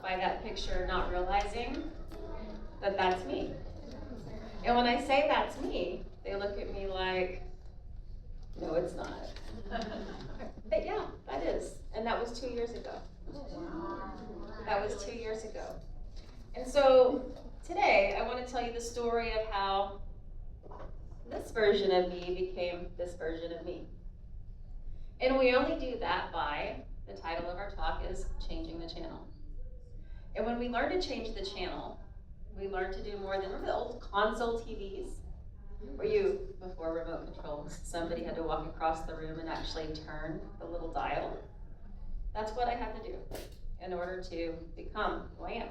by that picture, not realizing that that's me. And when I say that's me, they look at me like, no, it's not. But yeah, that is. And that was 2 years ago. That was 2 years ago. And so today, I want to tell you the story of how this version of me became this version of me. And we only do that by, the title of our talk is Changing the Channel. And when we learn to change the channel, we learn to do more than, remember the old console TVs? Where you, before remote controls, somebody had to walk across the room and actually turn the little dial. That's what I had to do in order to become who I am.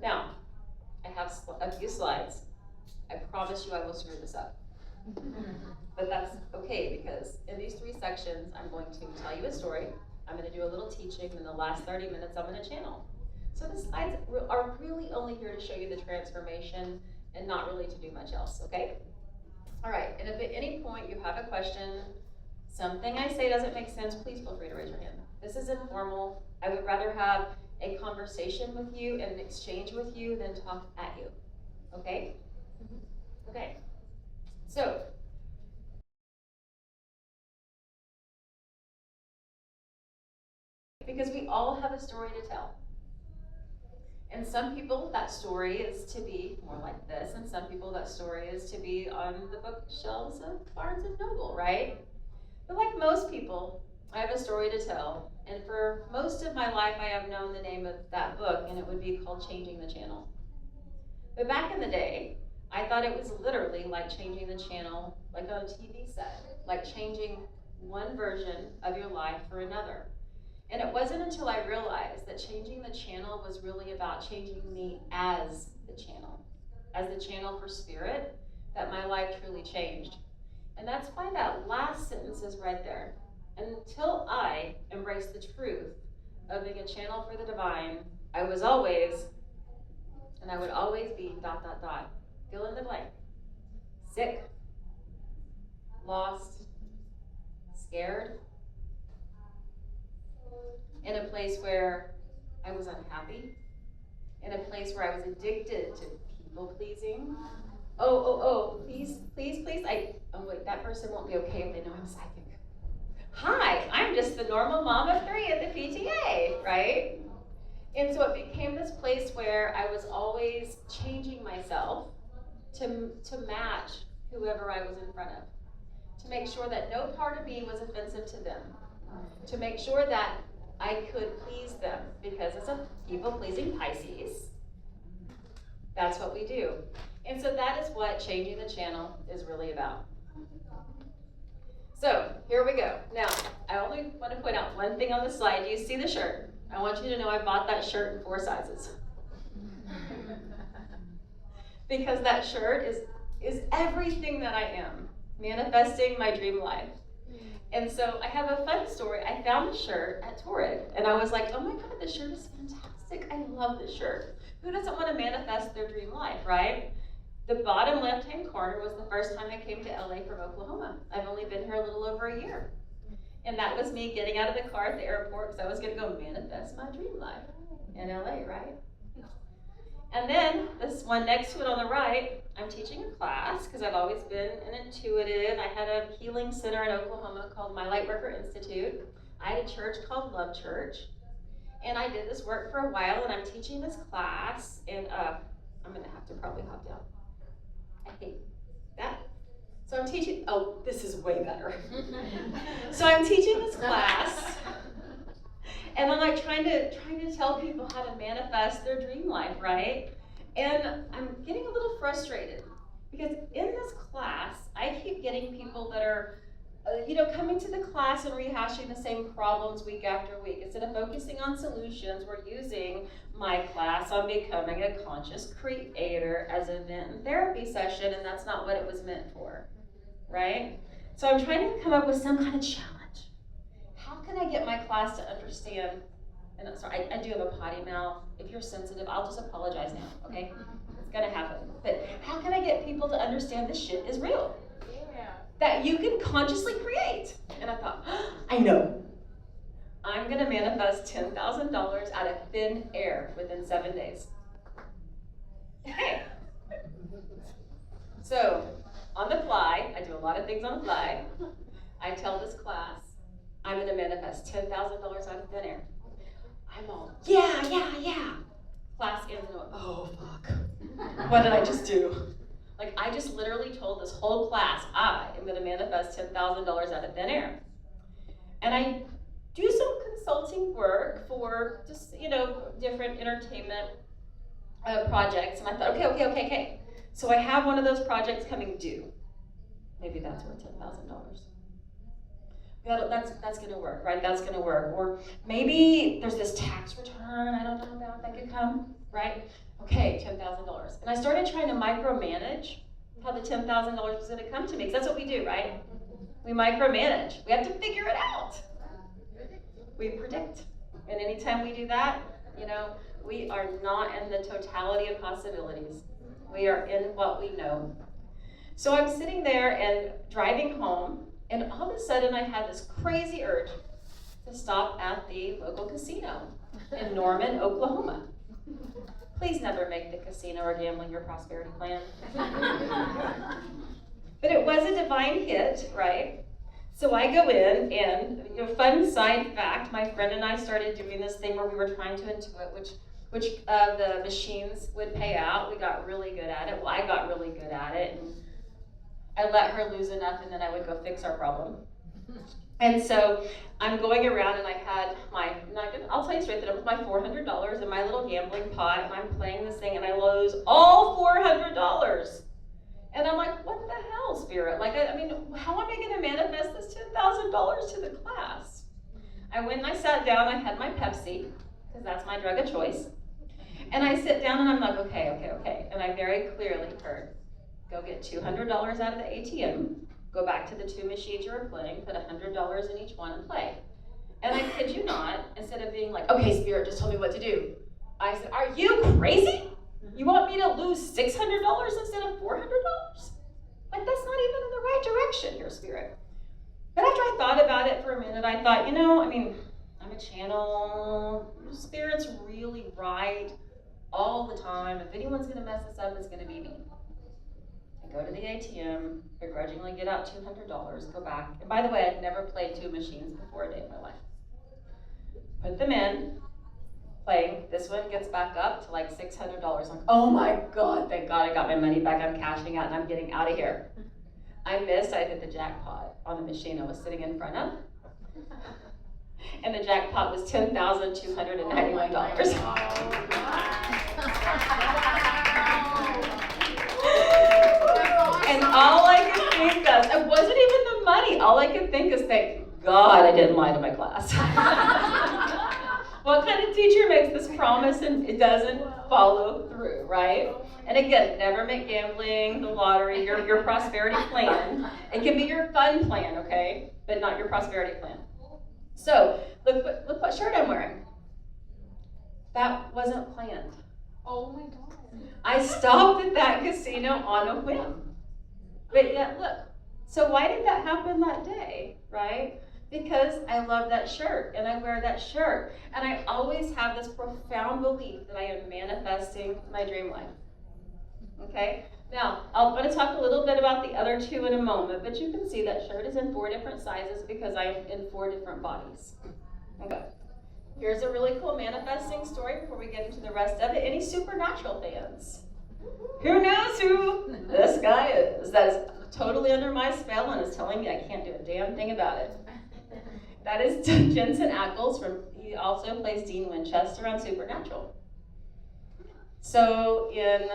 Now, I have a few slides. I promise you I will screw this up. But that's okay, because in these 3 sections, I'm going to tell you a story, I'm going to do a little teaching, and the last 30 minutes I'm going to channel. So the slides are really only here to show you the transformation and not really to do much else, okay? All right, and if at any point you have a question, something I say doesn't make sense, please feel free to raise your hand. This is informal. I would rather have a conversation with you and an exchange with you than talk at you, okay? Okay, so. Because we all have a story to tell. And some people, that story is to be more like this, and some people, that story is to be on the bookshelves of Barnes & Noble, right? But like most people, I have a story to tell, and for most of my life, I have known the name of that book, and it would be called Changing the Channel. But back in the day, I thought it was literally like changing the channel, like on a TV set, like changing one version of your life for another. And it wasn't until I realized that changing the channel was really about changing me as the channel for spirit, that my life truly changed. And that's why that last sentence is right there. Until I embraced the truth of being a channel for the divine, I was always, and I would always be ... fill in the blank. Sick, lost, scared, in a place where I was unhappy, in a place where I was addicted to people pleasing. Please, wait, that person won't be okay if they know I'm psychic. Hi, I'm just the normal mom of 3 at the PTA, right? And so it became this place where I was always changing myself to match whoever I was in front of, to make sure that no part of me was offensive to them, to make sure that I could please them, because as a people-pleasing Pisces, that's what we do. And so that is what changing the channel is really about. So here we go. Now, I only want to point out one thing on the slide. You see the shirt. I want you to know I bought that shirt in 4 sizes. Because that shirt is everything that I am, manifesting my dream life. And so I have a fun story. I found the shirt at Torrid, and I was like, oh my God, this shirt is fantastic. I love this shirt. Who doesn't want to manifest their dream life, right? The bottom left-hand corner was the first time I came to LA from Oklahoma. I've only been here a little over a year. And that was me getting out of the car at the airport because I was going to go manifest my dream life in LA, right? And then this one next to it on the right, I'm teaching a class because I've always been an intuitive. I had a healing center in Oklahoma called My Lightworker Institute. I had a church called Love Church. And I did this work for a while, and I'm teaching this class, and I'm going to have to probably hop down. I hate that. So I'm teaching, this is way better. So I'm teaching this class, and I'm like trying to tell people how to manifest their dream life, right? And I'm getting a little frustrated because in this class, I keep getting people that are, coming to the class and rehashing the same problems week after week. Instead of focusing on solutions, we're using my class on becoming a conscious creator as an event and therapy session, and that's not what it was meant for, right? So I'm trying to come up with some kind of challenge. How can I get my class to understand, and I'm sorry, I do have a potty mouth. If you're sensitive, I'll just apologize now, okay? It's gonna happen. But how can I get people to understand this shit is real? Yeah. That you can consciously create. And I thought, I know. I'm gonna manifest $10,000 out of thin air within 7 days. Okay. So, on the fly, I do a lot of things on the fly. I tell this class, I'm gonna manifest $10,000 out of thin air. I'm all, yeah. Class ends and I'm, oh fuck. What did I just do? Like, I just literally told this whole class, I am gonna manifest $10,000 out of thin air. And I do some consulting work for just, different entertainment projects. And I thought, okay. So I have one of those projects coming due. Maybe that's worth $10,000. That's gonna work, right? That's gonna work. Or maybe there's this tax return I don't know about that could come, right? Okay, $10,000. And I started trying to micromanage how the $10,000 was gonna come to me, because that's what we do, right? We micromanage. We have to figure it out. We predict. And anytime we do that, we are not in the totality of possibilities. We are in what we know. So I'm sitting there and driving home, and all of a sudden I had this crazy urge to stop at the local casino in Norman, Oklahoma. Please never make the casino or gambling your prosperity plan. But it was a divine hit, right? So I go in, and fun side fact, my friend and I started doing this thing where we were trying to intuit which of the machines would pay out. We got really good at it. Well, I got really good at it, and I let her lose enough, and then I would go fix our problem. And so I'm going around, and I had I'll tell you straight that it was my $400 in my little gambling pot, and I'm playing this thing, and I lose all $400. And I'm like, what the hell, Spirit? Like, I mean, how am I going to manifest this $10,000 to the class? I went and I sat down. I had my Pepsi, because that's my drug of choice. And I sit down, and I'm like, okay. And I very clearly heard, go get $200 out of the ATM, go back to the two machines you were playing, put $100 in each one and play. And I kid you not, instead of being like, okay, Spirit, just tell me what to do, I said, are you crazy? You want me to lose $600 instead of $400? Like, that's not even in the right direction here, Spirit. But after I thought about it for a minute, I thought, I'm a channel. Spirit's really right all the time. If anyone's going to mess this up, it's going to be me. I go to the ATM, begrudgingly get out $200, go back. And by the way, I'd never played two machines before a day in my life. Put them in. Play. This one gets back up to like $600. I'm like, oh my God, thank God I got my money back. I'm cashing out and I'm getting out of here. I hit the jackpot on the machine I was sitting in front of. And the jackpot was $10,291. And all I could think of, it wasn't even the money. All I could think is, thank God I didn't lie to my class. What kind of teacher makes this promise and it doesn't follow through, right? And again, never make gambling, the lottery, your prosperity plan. It can be your fun plan, okay? But not your prosperity plan. So, look what shirt I'm wearing. That wasn't planned. Oh my God. I stopped at that casino on a whim. But yet, look. So why did that happen that day, right? Because I love that shirt and I wear that shirt. And I always have this profound belief that I am manifesting my dream life. Okay? Now, I'm going to talk a little bit about the other two in a moment, but you can see that shirt is in 4 different sizes because I am in 4 different bodies. Okay. Here's a really cool manifesting story before we get into the rest of it. Any supernatural fans? Who knows who this guy is that is totally under my spell and is telling me I can't do a damn thing about it? That is Jensen Ackles. He also plays Dean Winchester on Supernatural. So in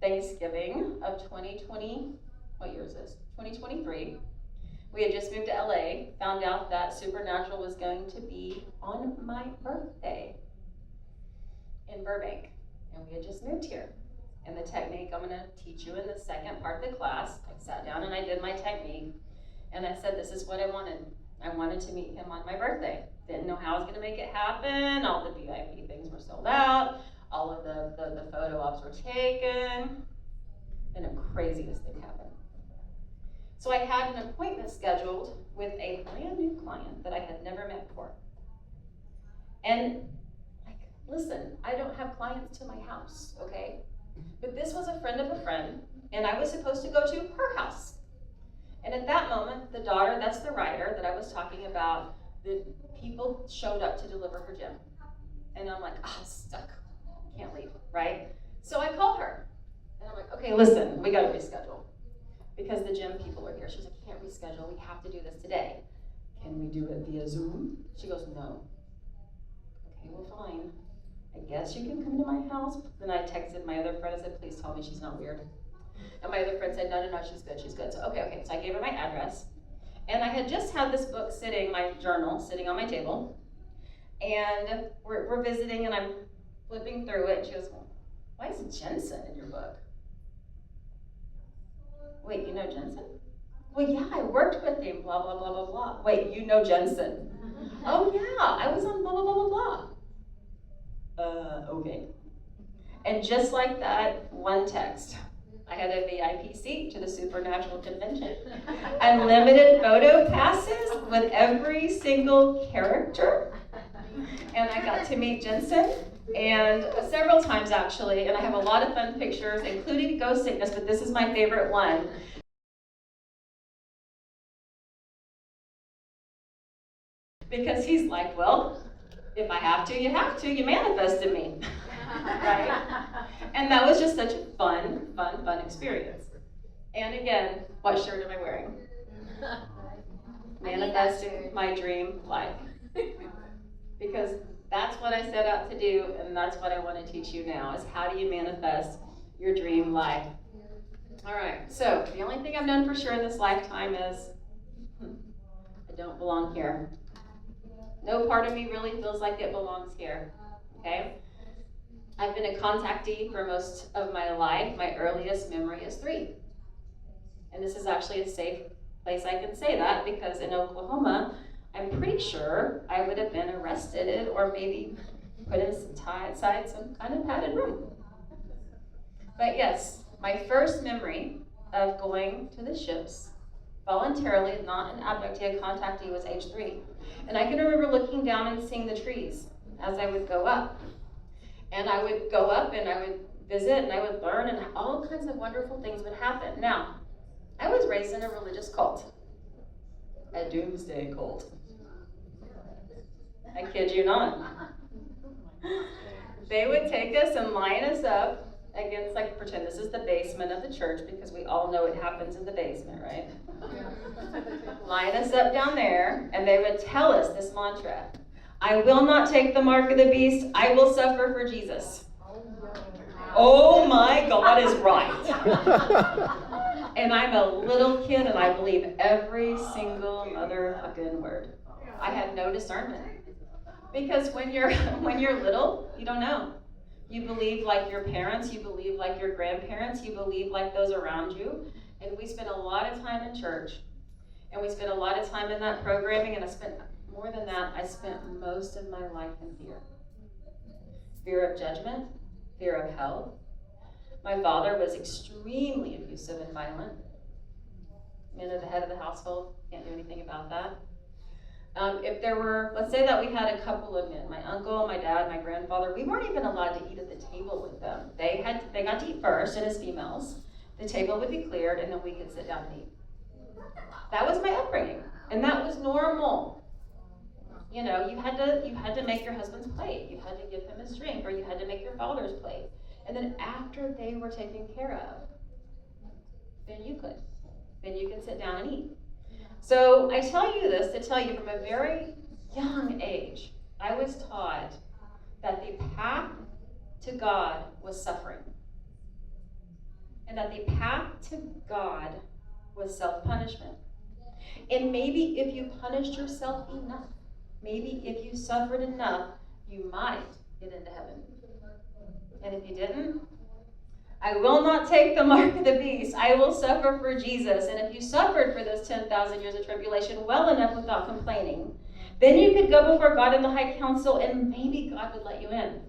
Thanksgiving of 2020, what year is this? 2023. We had just moved to LA, found out that Supernatural was going to be on my birthday in Burbank. And we had just moved here. And the technique I'm going to teach you in the second part of the class, I sat down and I did my technique. And I said, this is what I wanted. I wanted to meet him on my birthday. Didn't know how I was going to make it happen. All the VIP things were sold out. All of the photo ops were taken. And the craziest thing happened. So I had an appointment scheduled with a brand new client that I had never met before. And like, listen, I don't have clients to my house, okay? But this was a friend of a friend, and I was supposed to go to her house. And at that moment, the daughter, that's the writer that I was talking about, the people showed up to deliver her gym. And I'm like, I'm stuck, can't leave, right? So I call her, and I'm like, okay, listen, we gotta reschedule. Because the gym people are here. She's like, can't reschedule, we have to do this today. Can we do it via Zoom? She goes, no. Okay, well, fine. I guess you can come to my house. Then I texted my other friend, I said, please tell me she's not weird. And my other friend said, no, she's good. So, okay. So I gave her my address. And I had just had this book sitting, my journal, sitting on my table. And we're visiting, and I'm flipping through it. And she goes, well, why is Jensen in your book? Wait, you know Jensen? Well, yeah, I worked with him, blah, blah, blah, blah, blah. Wait, you know Jensen? Oh, yeah, I was on blah, blah, blah, blah, blah. Okay. And just like that, one text. I had a VIP seat to the Supernatural Convention. Unlimited photo passes with every single character. And I got to meet Jensen, and several times actually, and I have a lot of fun pictures, including ghost sickness, but this is my favorite one. Because he's like, well, if I have to, you manifested me, right? And that was just such a fun experience. And again, what shirt am I wearing? Manifesting my dream life. Because that's what I set out to do, and that's what I want to teach you now, is how do you manifest your dream life. All right, so the only thing I've done for sure in this lifetime is I don't belong here. No part of me really feels like it belongs here, okay? I've been a contactee for most of my life. My earliest memory is 3. And this is actually a safe place I can say that, because in Oklahoma, I'm pretty sure I would have been arrested or maybe put inside some kind of padded room. But yes, my first memory of going to the ships voluntarily, not an abductee, a contactee, was age 3. And I can remember looking down and seeing the trees as I would go up. And I would go up and I would visit and I would learn, and all kinds of wonderful things would happen. Now, I was raised in a religious cult, a doomsday cult. I kid you not. They would take us and line us up against, like, pretend this is the basement of the church, because we all know it happens in the basement, right? Line us up down there, and they would tell us this mantra: I will not take the mark of the beast, I will suffer for Jesus. Oh my God is right. And I'm a little kid, and I believe every single motherfucking word. I had no discernment. Because when you're little, you don't know. You believe like your parents, you believe like your grandparents, you believe like those around you. And we spent a lot of time in church. And we spent a lot of time in that programming, and I spent more than that, I spent most of my life in fear. Fear of judgment, fear of hell. My father was extremely abusive and violent. Men are the head of the household, can't do anything about that. If there were, let's say that we had a couple of men, my uncle, my dad, my grandfather, we weren't even allowed to eat at the table with them. They got to eat first, and as females, the table would be cleared, and then we could sit down and eat. That was my upbringing, and that was normal. You know, you had to make your husband's plate, you had to give him his drink, or you had to make your father's plate. And then after they were taken care of, then you could sit down and eat. So I tell you this to tell you, from a very young age, I was taught that the path to God was suffering. And that the path to God was self-punishment. And maybe if you punished yourself enough, maybe if you suffered enough, you might get into heaven. And if you didn't, I will not take the mark of the beast. I will suffer for Jesus. And if you suffered for those 10,000 years of tribulation well enough without complaining, then you could go before God in the high council, and maybe God would let you in.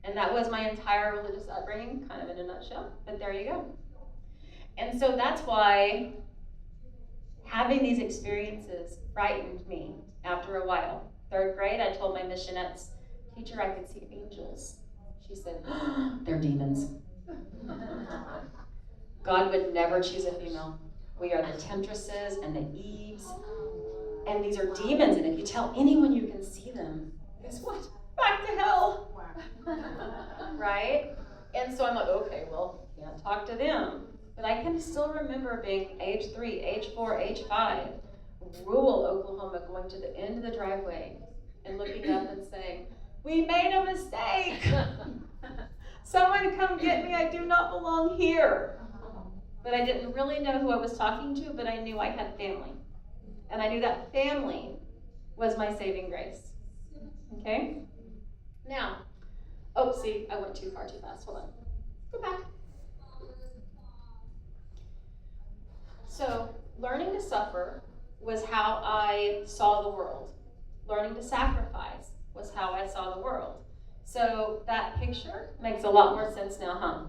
And that was my entire religious upbringing, kind of in a nutshell. But there you go. And so that's why having these experiences frightened me after a while. 3rd grade, I told my missionettes, teacher, I could see angels. She said, they're demons. God would never choose a female. We are the temptresses and the Eves. And these are demons, and if you tell anyone you can see them, guess what? Back to hell. Right? And so I'm like, okay, well, can't talk to them. But I can still remember being age 3, age 4, age 5, rural Oklahoma, going to the end of the driveway and looking up and saying, we made a mistake. Someone come get me. I do not belong here. But I didn't really know who I was talking to, but I knew I had family. And I knew that family was my saving grace. Okay? Now, oh, see, I went too far too fast. Hold on. Go back. So, learning to suffer was how I saw the world. Learning to sacrifice was how I saw the world. So, that picture makes a lot more sense now, huh?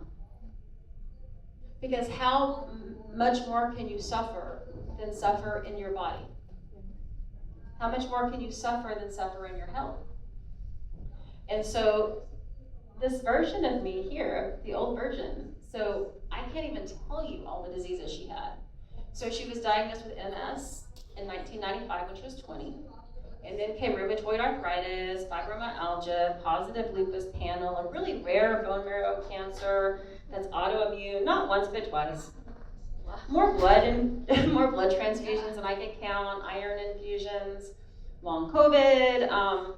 Because how much more can you suffer than suffer in your body? How much more can you suffer than suffer in your health? And so this version of me here, the old version, so I can't even tell you all the diseases she had. So she was diagnosed with MS in 1995 when she was 20. And then came rheumatoid arthritis, fibromyalgia, positive lupus panel, a really rare bone marrow cancer that's autoimmune, not once but twice. More blood and more blood transfusions than I can count, iron infusions, long COVID,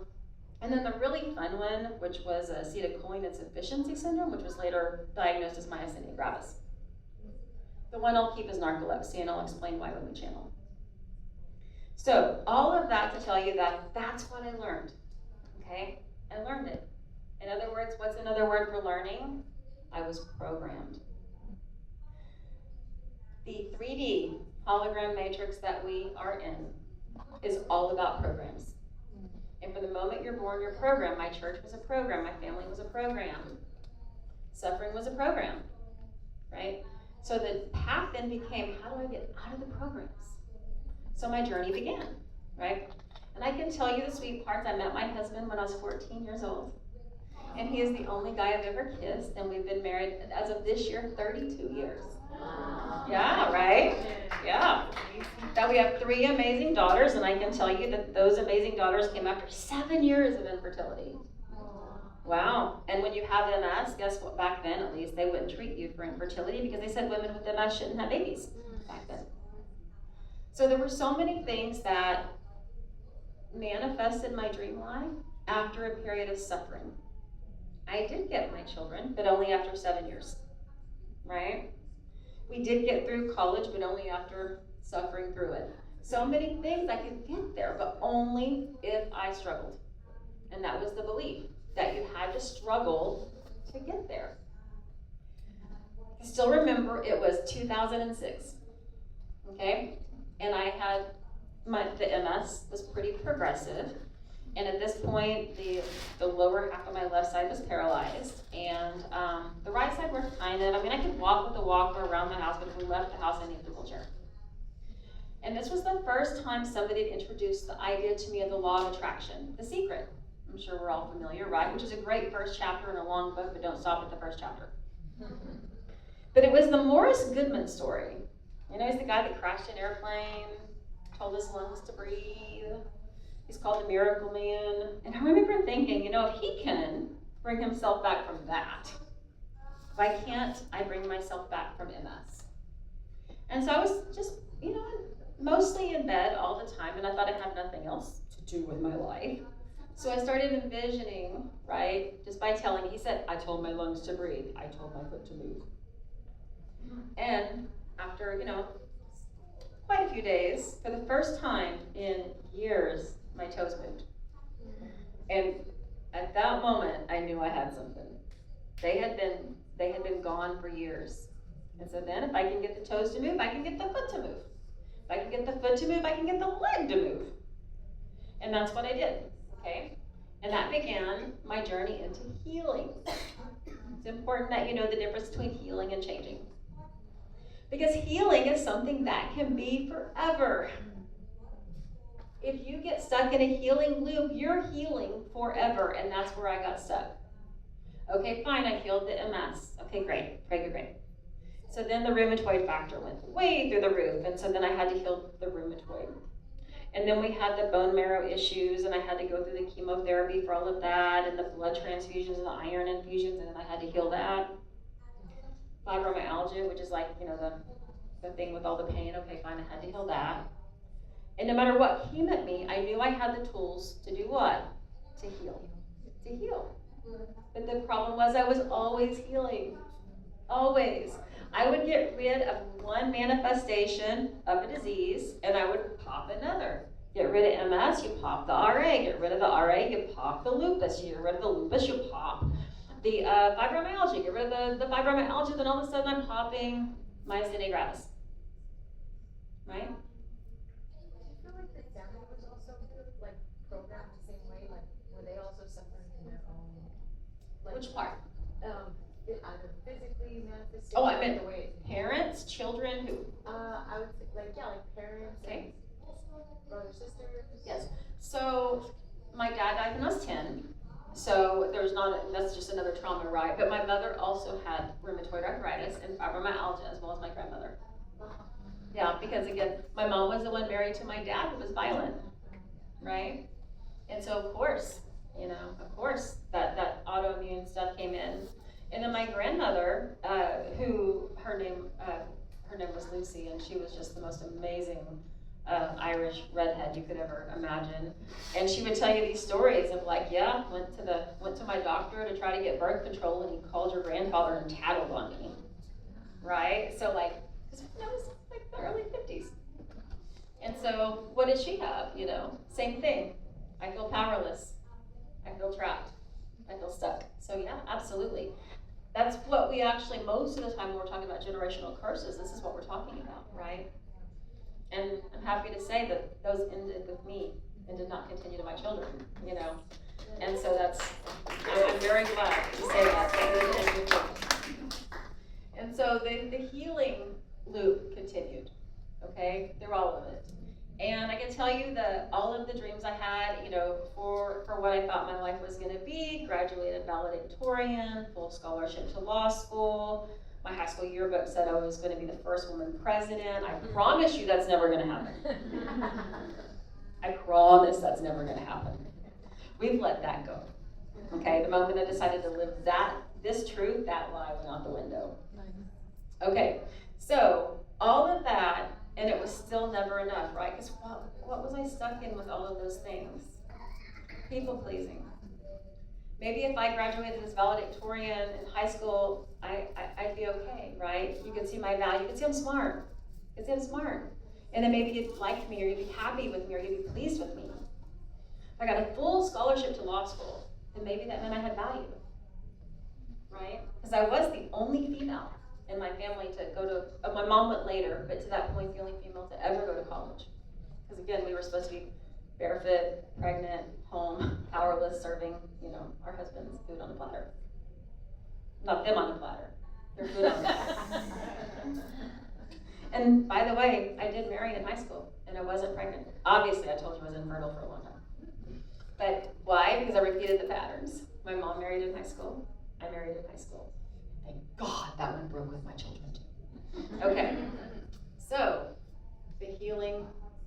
and then the really fun one, which was acetylcholine insufficiency syndrome, which was later diagnosed as myasthenia gravis. The one I'll keep is narcolepsy, and I'll explain why when we channel. So all of that to tell you that that's what I learned, okay? I learned it. In other words, what's another word for learning? I was programmed. The 3D hologram matrix that we are in is all about programs. And from the moment you're born, you're programmed. My church was a program. My family was a program. Suffering was a program, right? So the path then became, how do I get out of the programs? So my journey began, right? And I can tell you the sweet parts. I met my husband when I was 14 years old. And he is the only guy I've ever kissed. And we've been married, as of this year, 32 years. Yeah, right? Yeah. That we have 3 amazing daughters. And I can tell you that those amazing daughters came after 7 years of infertility. Wow. And when you have MS, guess what? Back then, at least, they wouldn't treat you for infertility because they said women with MS shouldn't have babies back then. So there were so many things that manifested my dream life after a period of suffering. I did get my children, but only after 7 years, right? We did get through college, but only after suffering through it. So many things I could get there, but only if I struggled. And that was the belief, that you had to struggle to get there. I still remember it was 2006, okay? And I had the MS was pretty progressive. And at this point, the lower half of my left side was paralyzed. And the right side was I could walk with a walker around the house, but if we left the house, I needed a wheelchair. And this was the first time somebody had introduced the idea to me of the law of attraction, The Secret. I'm sure we're all familiar, right? Which is a great first chapter in a long book, but don't stop at the first chapter. But it was the Morris Goodman story. You know, he's the guy that crashed an airplane, told his lungs to breathe. He's called the Miracle Man. And I remember thinking, if he can bring himself back from that, why can't I bring myself back from MS? And so I was just, mostly in bed all the time, and I thought I had nothing else to do with my life. So I started envisioning, right, just by telling, he said, I told my lungs to breathe. I told my foot to move. And after, quite a few days, for the first time in years, my toes moved. And at that moment, I knew I had something. They had been gone for years. And so then if I can get the toes to move, I can get the foot to move. If I can get the foot to move, I can get the leg to move. And that's what I did, okay? And that began my journey into healing. It's important that you know the difference between healing and changing. Because healing is something that can be forever. If you get stuck in a healing loop, you're healing forever, and that's where I got stuck. Okay, fine, I healed the MS. Okay, great. So then the rheumatoid factor went way through the roof, and so then I had to heal the rheumatoid. And then we had the bone marrow issues, and I had to go through the chemotherapy for all of that, and the blood transfusions and the iron infusions, and then I had to heal that. Fibromyalgia, which is like, the thing with all the pain. Okay, fine, I had to heal that. And no matter what came at me, I knew I had the tools to do what? To heal. To heal. But the problem was I was always healing. Always. I would get rid of one manifestation of a disease, and I would pop another. Get rid of MS, you pop the RA. Get rid of the RA, you pop the lupus. You get rid of the lupus, you pop the fibromyalgia. Get rid of the fibromyalgia, then all of a sudden I'm popping myasthenia gravis. Right? Programmed the same way, like were they also suffering in their own? Like, which part? Either physically manifesting. Oh, I meant the way parents, children, who? I would say, like parents. Okay. And brothers, sisters. Yes. So my dad died when I was 10. So that's just another trauma, right? But my mother also had rheumatoid arthritis and fibromyalgia, as well as my grandmother. Yeah, because again, my mom was the one married to my dad who was violent, right? And so of course, that autoimmune stuff came in. And then my grandmother, who her name was Lucy, and she was just the most amazing Irish redhead you could ever imagine. And she would tell you these stories of like, yeah, went to my doctor to try to get birth control, and he called your grandfather and tattled on me, right? So like, it was like the early 50s. And so what did she have? Same thing. I feel powerless. I feel trapped. I feel stuck. So yeah, absolutely. That's what we actually, most of the time when we're talking about generational curses, this is what we're talking about, right? And I'm happy to say that those ended with me and did not continue to my children, And so I'm very glad to say that. And so the healing loop continued, okay, through all of it. And I can tell you that all of the dreams I had, for what I thought my life was going to be, graduated valedictorian, full scholarship to law school. My high school yearbook said I was going to be the first woman president. I promise you that's never going to happen. I promise that's never going to happen. We've let that go. Okay, the moment I decided to live this truth, that lie went out the window. Okay, so all of that, and it was still never enough, right? Because what was I stuck in with all of those things? People pleasing. Maybe if I graduated as valedictorian in high school, I'd be okay, right? You could see my value. You could see I'm smart. And then maybe you'd like me, or you'd be happy with me, or you'd be pleased with me. If I got a full scholarship to law school, then maybe that meant I had value, right? Because I was the only female in my family to go to, my mom went later, but to that point, the only female to ever go to college. Because again, we were supposed to be barefoot, pregnant, home, powerless, serving, our husband's food on the platter. Not them on the platter, their food on the platter. And by the way, I did marry in high school, and I wasn't pregnant. Obviously, I told you I was infertile for a long time. But why? Because I repeated the patterns. My mom married in high school. I married in high school. Thank God that one broke with my children too. Okay, so the healing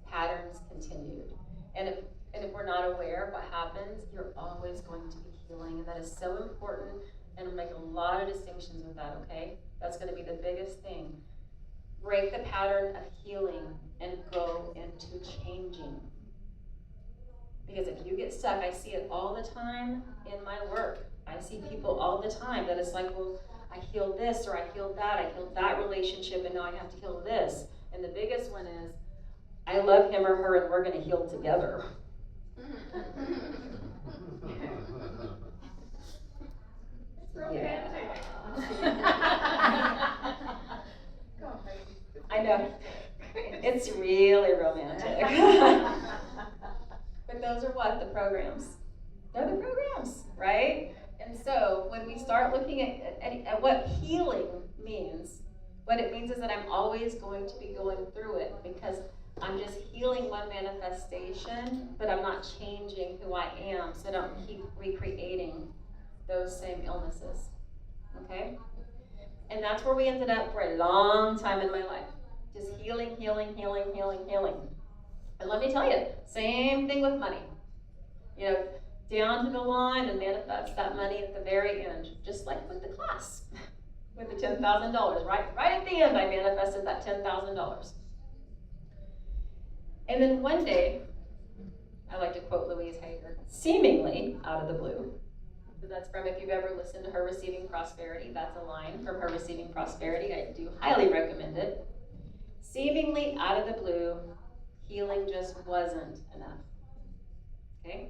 patterns continued. And if we're not aware of what happens, you're always going to be healing, and that is so important, and we'll make a lot of distinctions with that, okay? That's gonna be the biggest thing. Break the pattern of healing and go into changing. Because if you get stuck, I see it all the time in my work. I see people all the time that it's like, well, I healed this, or I healed that relationship, and now I have to heal this. And the biggest one is, I love him or her, and we're gonna heal together. Yeah. I know. It's really romantic. But those are what? The programs. They're the programs, right? And so when we start looking at what healing means, what it means is that I'm always going to be going through it, because I'm just healing one manifestation, but I'm not changing who I am, so I don't keep recreating those same illnesses. Okay? And that's where we ended up for a long time in my life. Just healing, healing, healing, healing, healing. And let me tell you, same thing with money. You know, down to the line and manifest that money at the very end, just like with the class, with the $10,000. Right at the end, I manifested that $10,000. And then one day, I like to quote Louise Hager, seemingly out of the blue. So that's from, if you've ever listened to her Receiving Prosperity, that's a line from her Receiving Prosperity. I do highly recommend it. Seemingly out of the blue, healing just wasn't enough. Okay?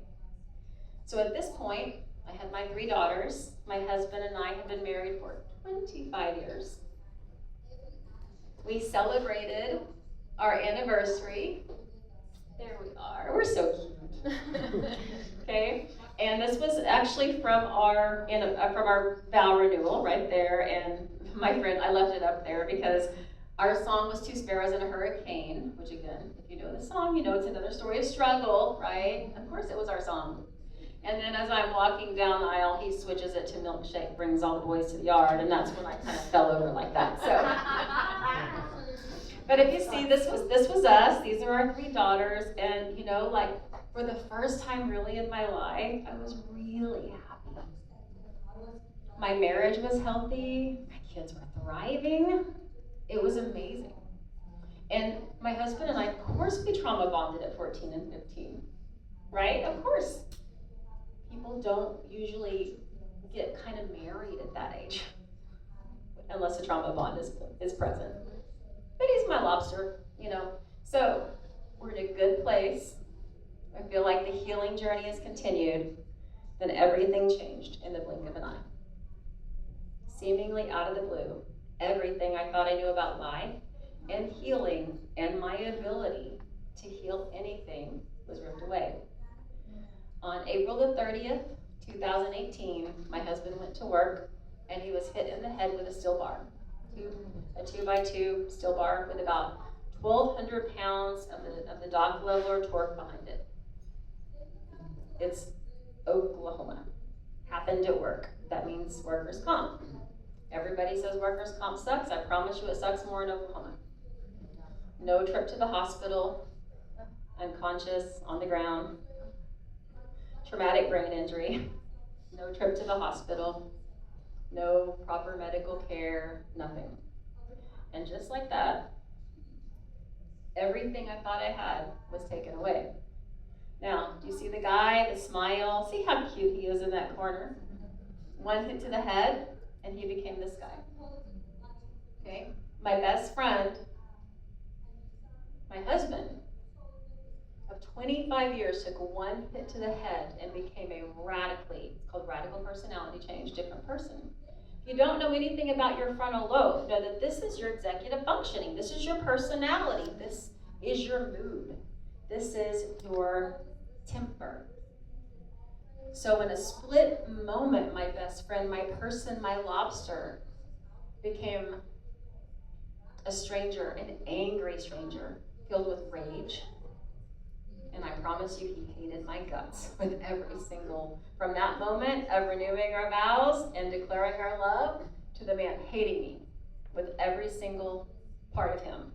So at this point, I had my 3 daughters. My husband and I had been married for 25 years. We celebrated our anniversary. There we are. We're so cute. Okay? And this was actually from our vow renewal right there. And my friend, I left it up there because our song was 2 Sparrows and a Hurricane, which again, if you know the song, you know it's another story of struggle, right? Of course it was our song. And then as I'm walking down the aisle, he switches it to Milkshake, brings all the boys to the yard, and that's when I kind of fell over like that. So, but if you see, this was us. These are our 3 daughters, and you know, like for the first time really in my life, I was really happy. My marriage was healthy. My kids were thriving. It was amazing. And my husband and I, of course, we trauma bonded at 14 and 15, right? Of course. People don't usually get kind of married at that age, unless a trauma bond is present. But he's my lobster, you know. So we're in a good place. I feel like the healing journey has continued. Then everything changed in the blink of an eye. Seemingly out of the blue, everything I thought I knew about life and healing and my ability to heal anything was ripped away. On April the 30th, 2018, my husband went to work and he was hit in the head with a steel bar. A 2x2 steel bar with about 1,200 pounds of the dock leveler torque behind it. It's Oklahoma. Happened at work. That means workers' comp. Everybody says workers' comp sucks. I promise you it sucks more in Oklahoma. No trip to the hospital, unconscious, on the ground, traumatic brain injury, no trip to the hospital, no proper medical care, nothing. And just like that, everything I thought I had was taken away. Now, do you see the guy, the smile? See how cute he is in that corner? One hit to the head, and he became this guy. Okay? My best friend, my husband, of 25 years, took one hit to the head and became a it's called radical personality change, different person. If you don't know anything about your frontal lobe, know that this is your executive functioning. This is your personality. This is your mood. This is your temper. So in a split moment, my best friend, my person, my lobster, became a stranger, an angry stranger, filled with rage. And I promise you, he hated my guts with every single, from that moment of renewing our vows and declaring our love, to the man hating me with every single part of him.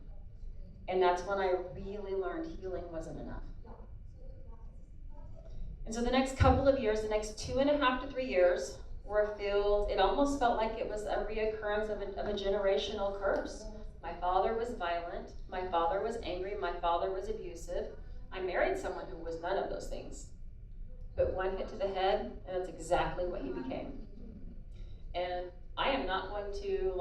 And that's when I really learned healing wasn't enough. And so the next couple of years, the next 2.5 to 3 years, were filled, it almost felt like it was a reoccurrence of a generational curse. My father was violent, my father was angry, my father was abusive. I married someone who was none of those things. But one hit to the head, and that's exactly what he became. And I am not going to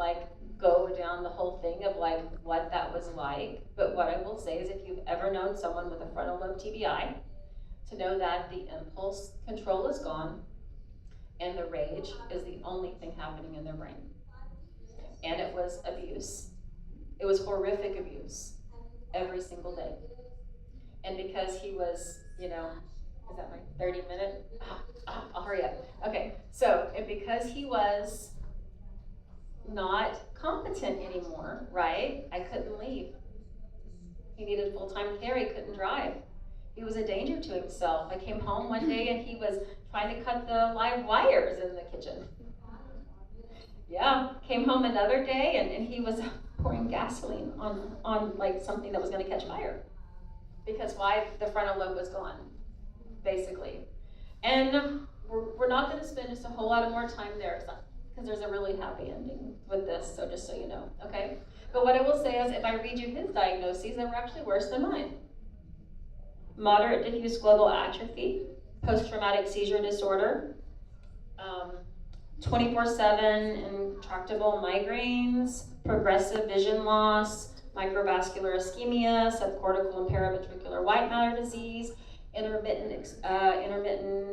go down the whole thing of what that was like, but what I will say is if you've ever known someone with a frontal lobe TBI, to know that the impulse control is gone, and the rage is the only thing happening in their brain. And it was abuse. It was horrific abuse every single day. And because he was, is that my 30-minute? I'll hurry up. Okay, so, and because he was not competent anymore, right? I couldn't leave. He needed full-time care. He couldn't drive. He was a danger to himself. I came home one day and he was trying to cut the live wires in the kitchen. Yeah, came home another day and he was pouring gasoline on like something that was going to catch fire. Because why? The frontal lobe was gone, basically. And we're not going to spend just a whole lot of more time there because there's a really happy ending with this, so just so you know, okay? But what I will say is if I read you his diagnoses, they were actually worse than mine. Moderate diffuse global atrophy, post-traumatic seizure disorder, 24/7 intractable migraines, progressive vision loss, microvascular ischemia, subcortical and paraventricular white matter disease, intermittent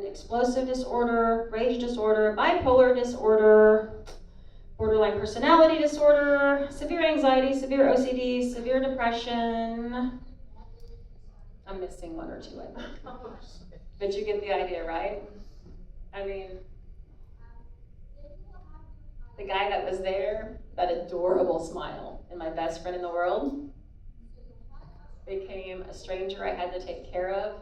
explosive disorder, rage disorder, bipolar disorder, borderline personality disorder, severe anxiety, severe OCD, severe depression. I'm missing one or two, I think. But you get the idea, right? I mean, the guy that was there, that adorable smile, and my best friend in the world, became a stranger I had to take care of.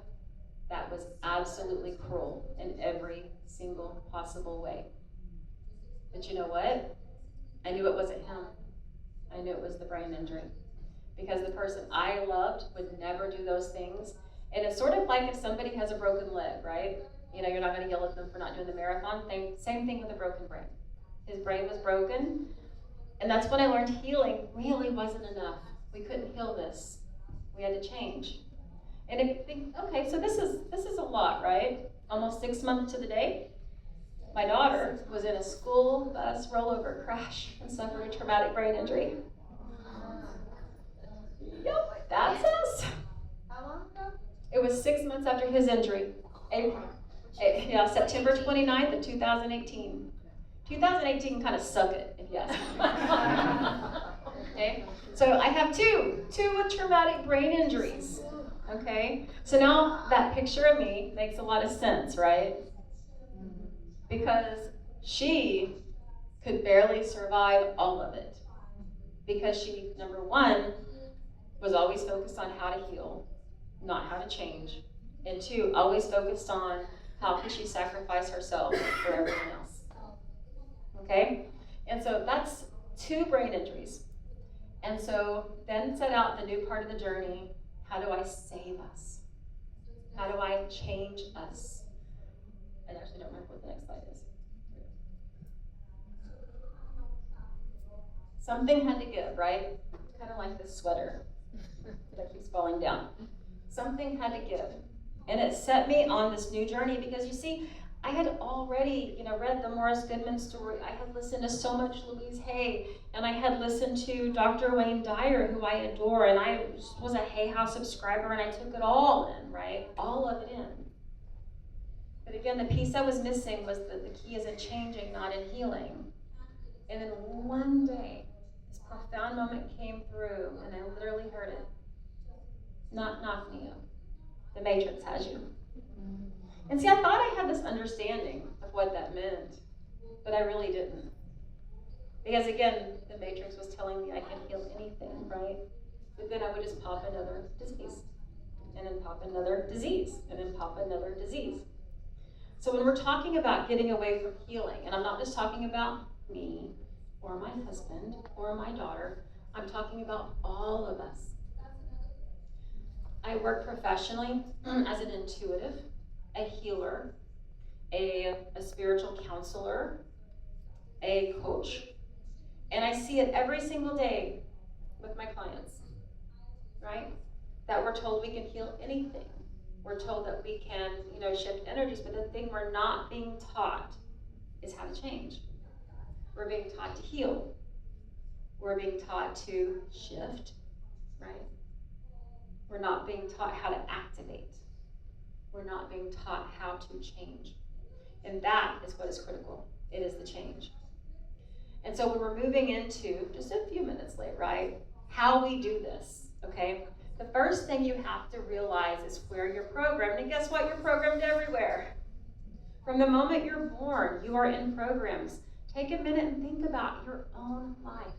That was absolutely cruel in every single possible way. But you know what? I knew it wasn't him. I knew it was the brain injury. Because the person I loved would never do those things. And it's sort of like if somebody has a broken leg, right? You know, you're not going to yell at them for not doing the marathon. Same thing with a broken brain. His brain was broken. And that's when I learned healing really wasn't enough. We couldn't heal this. We had to change. And if you think, okay, so this is a lot, right? Almost 6 months to the day. My daughter was in a school bus rollover crash and suffered a traumatic brain injury. Yep, that's us. How long ago? It was 6 months after his injury. September 29th of 2018. 2018 kind of suck it, if you ask me. Okay? So I have two with traumatic brain injuries. Okay? So now that picture of me makes a lot of sense, right? Because she could barely survive all of it. Because she, number one, was always focused on how to heal, not how to change. And two, always focused on how could she sacrifice herself for everyone else. Okay? And so that's 2 brain injuries. And so then set out the new part of the journey. How do I save us? How do I change us? I actually don't remember what the next slide is. Something had to give, right? Kind of like this sweater that keeps falling down. Something had to give. And it set me on this new journey because you see, I had already, read the Morris Goodman story. I had listened to so much Louise Hay, and I had listened to Dr. Wayne Dyer, who I adore, and I was a Hay House subscriber, and I took it all in, right? All of it in. But again, the piece I was missing was that the key is in changing, not in healing. And then one day, this profound moment came through, and I literally heard it. Knock, knock, Neo. The Matrix has you. And see, I thought I had this understanding of what that meant, but I really didn't. Because again, the Matrix was telling me I can heal anything, right? But then I would just pop another disease, and then pop another disease, and then pop another disease. So when we're talking about getting away from healing, and I'm not just talking about me, or my husband, or my daughter, I'm talking about all of us. I work professionally as an intuitive, a healer, a spiritual counselor, a coach, and I see it every single day with my clients, right? That we're told we can heal anything. We're told that we can, shift energies, but the thing we're not being taught is how to change. We're being taught to heal. We're being taught to shift, right? We're not being taught how to activate. We're not being taught how to change. And that is what is critical. It is the change. And so when we're moving into, just a few minutes late, right, how we do this, okay? The first thing you have to realize is where you're programmed. And guess what? You're programmed everywhere. From the moment you're born, you are in programs. Take a minute and think about your own life,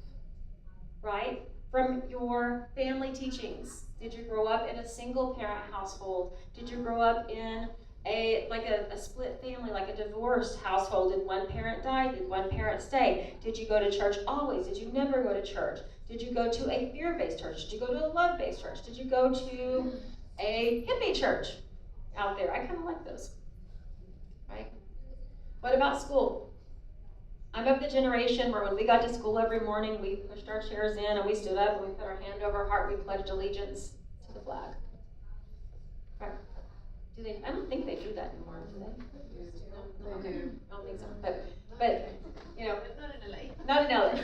right? From your family teachings. Did you grow up in a single parent household? Did you grow up in a split family, like a divorced household? Did one parent die? Did one parent stay? Did you go to church always? Did you never go to church? Did you go to a fear-based church? Did you go to a love-based church? Did you go to a hippie church out there? I kind of like those, right? What about school? I'm of the generation where when we got to school every morning, we pushed our chairs in and we stood up and we put our hand over our heart, we pledged allegiance to the flag. Right? Do they? I don't think they do that anymore, do they? Okay. I don't think so. But you know, not in LA.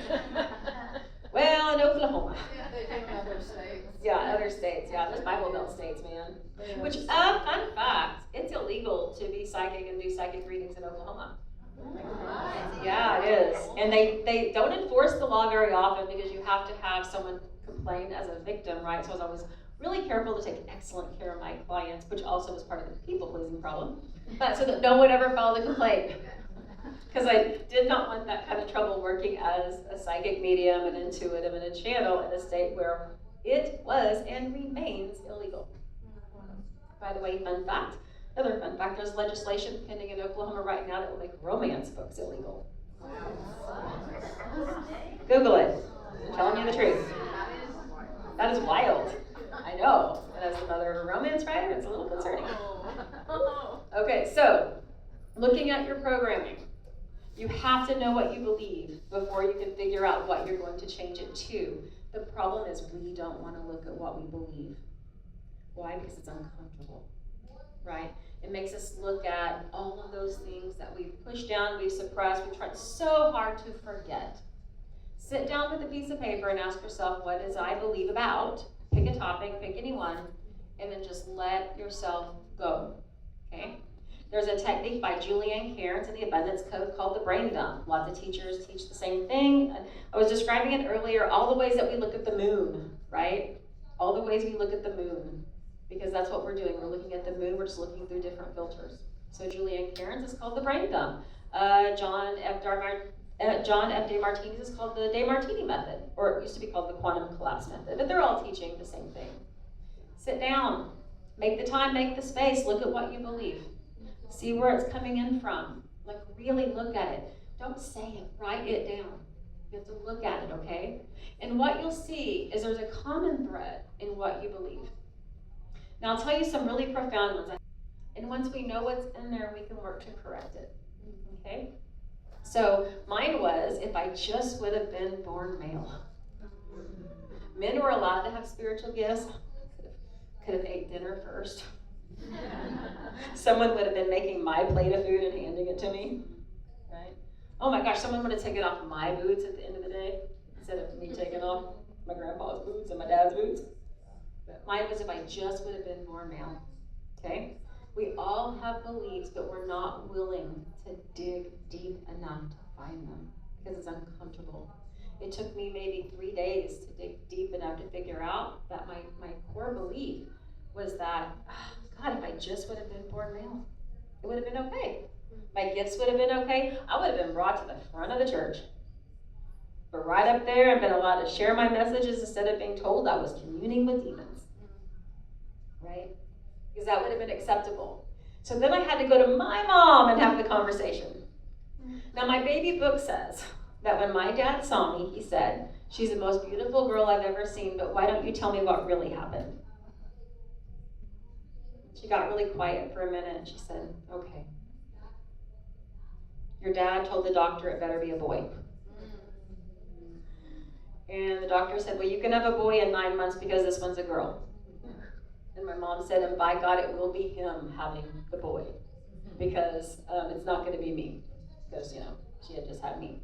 Well, in Oklahoma. Yeah, they do in other states. Yeah, other states. Yeah, there's Bible Belt states, man. Which, fun fact, it's illegal to be psychic and do psychic readings in Oklahoma. Yeah, it is. And they don't enforce the law very often because you have to have someone complain as a victim, right? So I was always really careful to take excellent care of my clients, which also was part of the people-pleasing problem, but so that no one ever filed a complaint. Because I did not want that kind of trouble working as a psychic medium, an intuitive, and a channel in a state where it was and remains illegal. By the way, another fun fact, there's legislation pending in Oklahoma right now that will make romance books illegal. Google it. I'm telling you the truth. That is wild. I know. And as the mother of a romance writer, it's a little concerning. Okay, so looking at your programming, you have to know what you believe before you can figure out what you're going to change it to. The problem is we don't want to look at what we believe. Why? Because it's uncomfortable, right? It makes us look at all of those things that we've pushed down, we've suppressed, we've tried so hard to forget. Sit down with a piece of paper and ask yourself, what is I believe about? Pick a topic, pick any one, and then just let yourself go, okay? There's a technique by Julianne Cairns in the Abundance Code called the brain dump. Lots of teachers teach the same thing. I was describing it earlier, all the ways that we look at the moon, right? All the ways we look at the moon, because that's what we're doing. We're looking at the moon, we're just looking through different filters. So Julianne Cairns is called the brain dump. John F. DeMartini's is called the DeMartini method, or it used to be called the quantum collapse method, but they're all teaching the same thing. Sit down, make the time, make the space, look at what you believe. See where it's coming in from. Like, really look at it. Don't say it, write it down. You have to look at it, okay? And what you'll see is there's a common thread in what you believe. Now, I'll tell you some really profound ones. And once we know what's in there, we can work to correct it, okay? So mine was, if I just would have been born male. Men were allowed to have spiritual gifts. Could have ate dinner first. Someone would have been making my plate of food and handing it to me, right? Oh my gosh, someone would have taken off my boots at the end of the day instead of me taking off my grandpa's boots and my dad's boots. But mine was if I just would have been born male, okay? We all have beliefs, but we're not willing to dig deep enough to find them because it's uncomfortable. It took me maybe 3 days to dig deep enough to figure out that my core belief was that, oh, God, if I just would have been born male, it would have been okay. My gifts would have been okay. I would have been brought to the front of the church. But right up there, I've been allowed to share my messages instead of being told I was communing with demons. Right? Because that would have been acceptable. So then I had to go to my mom and have the conversation. Now, my baby book says that when my dad saw me, he said, "She's the most beautiful girl I've ever seen, but why don't you tell me what really happened?" She got really quiet for a minute and she said, "Okay. Your dad told the doctor it better be a boy." And the doctor said, "Well, you can have a boy in 9 months because this one's a girl." And my mom said, "And by God, it will be him having the boy because it's not going to be me because, she had just had me."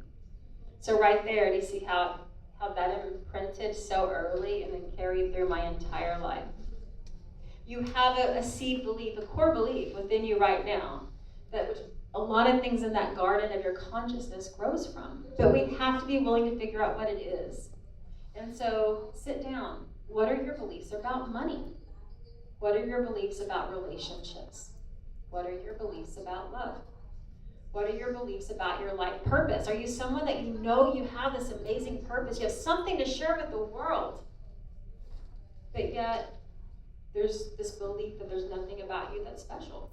So right there, do you see how that imprinted so early and then carried through my entire life? You have a seed belief, a core belief within you right now that which a lot of things in that garden of your consciousness grows from. But we have to be willing to figure out what it is. And so sit down. What are your beliefs about money? What are your beliefs about relationships? What are your beliefs about love? What are your beliefs about your life purpose? Are you someone that you know you have this amazing purpose? You have something to share with the world. But yet, there's this belief that there's nothing about you that's special.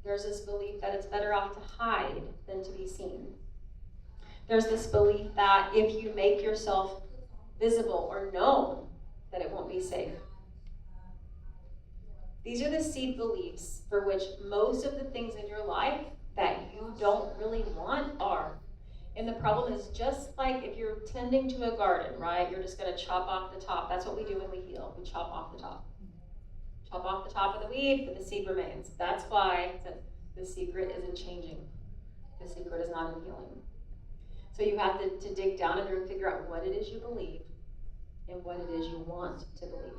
There's this belief that it's better off to hide than to be seen. There's this belief that if you make yourself visible or known, that it won't be safe. These are the seed beliefs for which most of the things in your life that you don't really want are. And the problem is, just like if you're tending to a garden, right? You're just going to chop off the top. That's what we do when we heal. We chop off the top. Chop off the top of the weed, but the seed remains. That's why the secret isn't changing. The secret is not in healing. So you have to dig down in there and figure out what it is you believe and what it is you want to believe.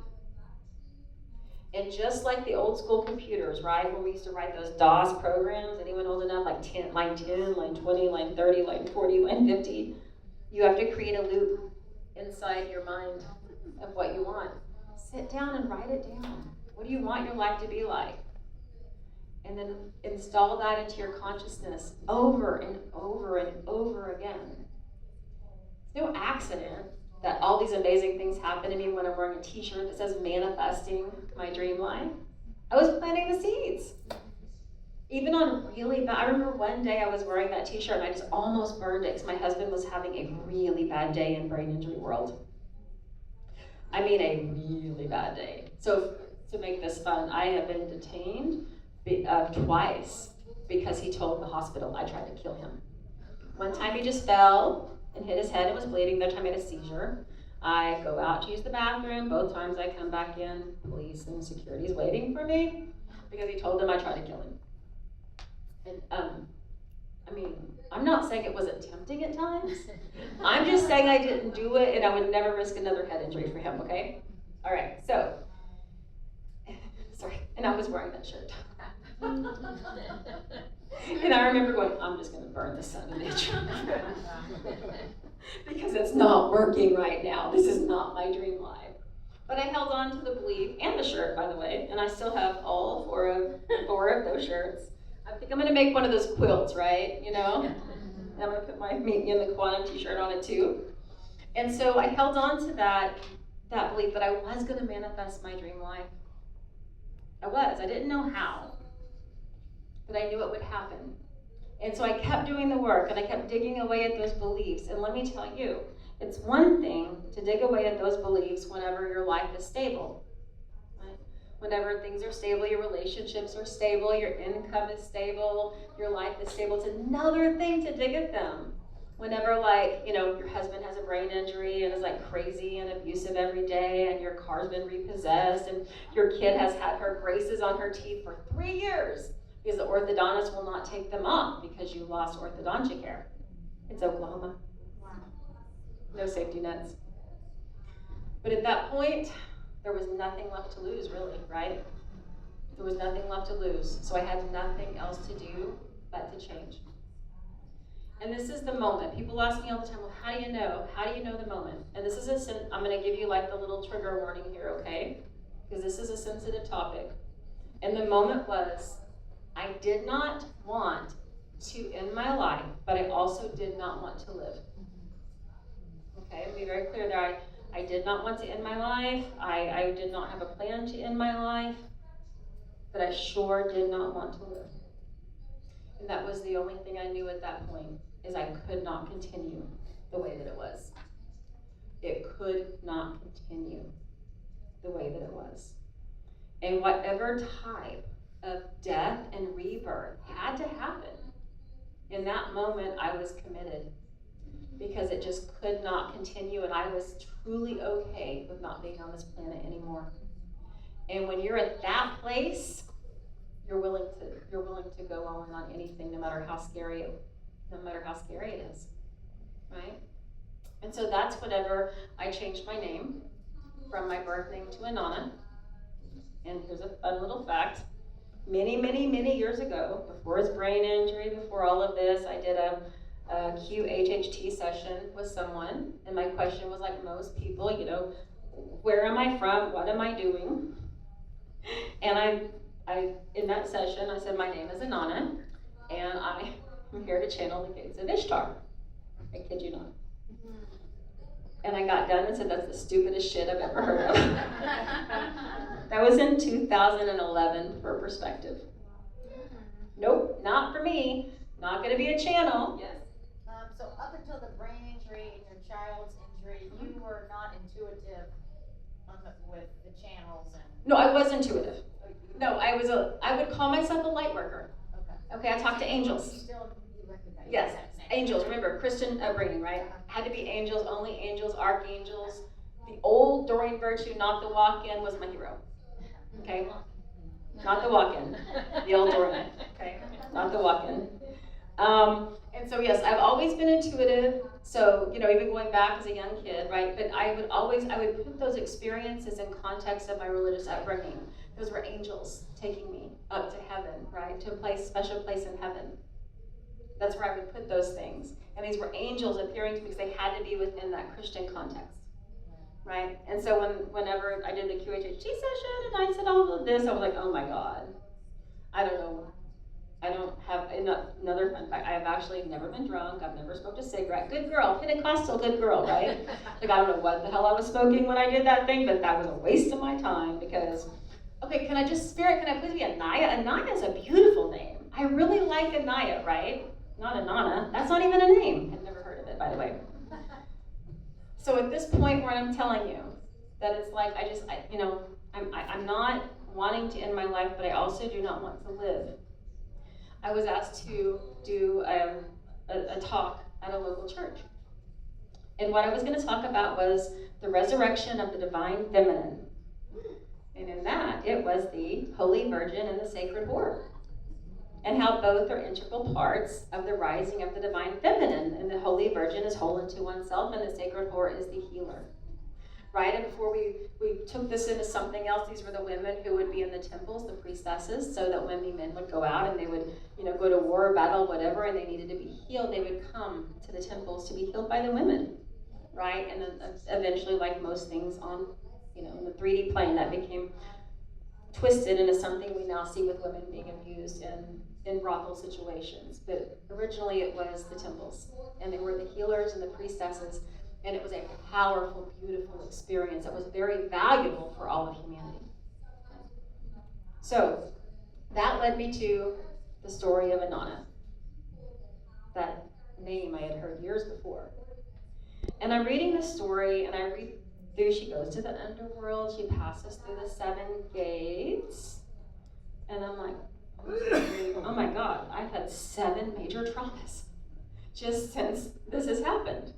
And just like the old school computers, right, where we used to write those DOS programs, anyone old enough, like line 10, line 20, line 30, line 40, line 50, you have to create a loop inside your mind of what you want. Sit down and write it down. What do you want your life to be like? And then install that into your consciousness over and over and over again. It's no accident that all these amazing things happen to me when I'm wearing a t-shirt that says manifesting my dream life. I was planting the seeds. Even on really bad, I remember one day I was wearing that t-shirt and I just almost burned it because my husband was having a really bad day in brain injury world. I mean a really bad day. So to make this fun, I have been detained twice because he told the hospital I tried to kill him. One time he just fell and hit his head and was bleeding. The other time he had a seizure. I go out to use the bathroom. Both times I come back in, police and security's waiting for me because he told them I tried to kill him. And I mean, I'm not saying it wasn't tempting at times. I'm just saying I didn't do it and I would never risk another head injury for him, okay? All right, so, sorry, and I was wearing that shirt. And I remember going, I'm just going to burn this son of a bitch. Because it's not working right now. This is not my dream life. But I held on to the belief, and the shirt, by the way, and I still have all four of those shirts. I think I'm going to make one of those quilts, right? You know? And I'm going to put my Meet Me in the Quantum t-shirt on it too. And so I held on to that belief that I was going to manifest my dream life. I didn't know how, but I knew it would happen. And so I kept doing the work and I kept digging away at those beliefs. And let me tell you, it's one thing to dig away at those beliefs whenever your life is stable. Right? Whenever things are stable, your relationships are stable, your income is stable, your life is stable. It's another thing to dig at them. Whenever, like, you know, your husband has a brain injury and is like crazy and abusive every day, and your car's been repossessed, and your kid has had her braces on her teeth for 3 years because the orthodontist will not take them off because you lost orthodontic care. It's Oklahoma. Wow. No safety nets. But at that point, there was nothing left to lose, really, right? There was nothing left to lose. So I had nothing else to do but to change. And this is the moment. People ask me all the time, well, how do you know? How do you know the moment? And this is I'm going to give you like the little trigger warning here, okay? Because this is a sensitive topic. And the moment was, I did not want to end my life, but I also did not want to live. Okay, I'll be very clear there. I did not want to end my life. I did not have a plan to end my life, but I sure did not want to live. And that was the only thing I knew at that point, is I could not continue the way that it was. It could not continue the way that it was. And whatever type of death and rebirth had to happen, in that moment I was committed, because it just could not continue, and I was truly okay with not being on this planet anymore. And when you're at that place, you're willing to go on anything, no matter how scary it is, right? And so that's whenever I changed my name from my birth name to Inanna. And here's a fun little fact. Many years ago, before his brain injury, before all of this, I did a QHHT session with someone, and my question was like most people, you know, where am I from? What am I doing? And I in that session, I said, my name is Inanna, and I'm here to channel the gates of Ishtar. I kid you not. And I got done and said, that's the stupidest shit I've ever heard of. That was in 2011, for perspective. Nope, not for me. Not going to be a channel. Yes. So up until the brain injury and your child's injury, you were not intuitive with the channels and. No, I was intuitive. No, I would call myself a light worker. Okay, I talk to angels. You still recognize. Yes, angels. Remember, Christian upbringing, right? Had to be angels, only angels, archangels. The old Doreen Virtue, not the walk-in, was my hero. Okay? Not the walk-in. The old Doreen. Okay? Not the walk-in. And so yes, I've always been intuitive. So, even going back as a young kid, right? But I would put those experiences in context of my religious upbringing. Those were angels taking me up to heaven, right? To a special place in heaven. That's where I would put those things. And these were angels appearing to me because they had to be within that Christian context, right? And so whenever I did the QHHT session and I said all of this, I was like, oh my God, I don't know. I don't have another fun fact. I have actually never been drunk. I've never smoked a cigarette. Good girl, Pentecostal, good girl, right? Like, I don't know what the hell I was smoking when I did that thing, but that was a waste of my time because, okay, can I please be Anaya? Anaya is a beautiful name. I really like Anaya, right? Not Inanna. That's not even a name. I've never heard of it, by the way. So at this point where I'm telling you that it's like I'm not wanting to end my life, but I also do not want to live. I was asked to do a talk at a local church. And what I was going to talk about was the resurrection of the divine feminine. And in that, it was the Holy Virgin and the Sacred Whore. And how both are integral parts of the rising of the divine feminine. And the Holy Virgin is whole unto oneself, and the Sacred Whore is the healer. Right? And before we took this into something else, these were the women who would be in the temples, the priestesses, so that when the men would go out and they would, go to war, battle, whatever, and they needed to be healed, they would come to the temples to be healed by the women. Right? And then eventually, like most things on, in the 3D plane, that became twisted into something we now see with women being abused in brothel situations. But originally it was the temples, and they were the healers and the priestesses, and it was a powerful, beautiful experience that was very valuable for all of humanity. So that led me to the story of Inanna, that name I had heard years before. And I'm reading the story, and I read through, she goes to the underworld, she passes through the 7 gates, and I'm like, oh my God, I've had 7 major traumas just since this has happened.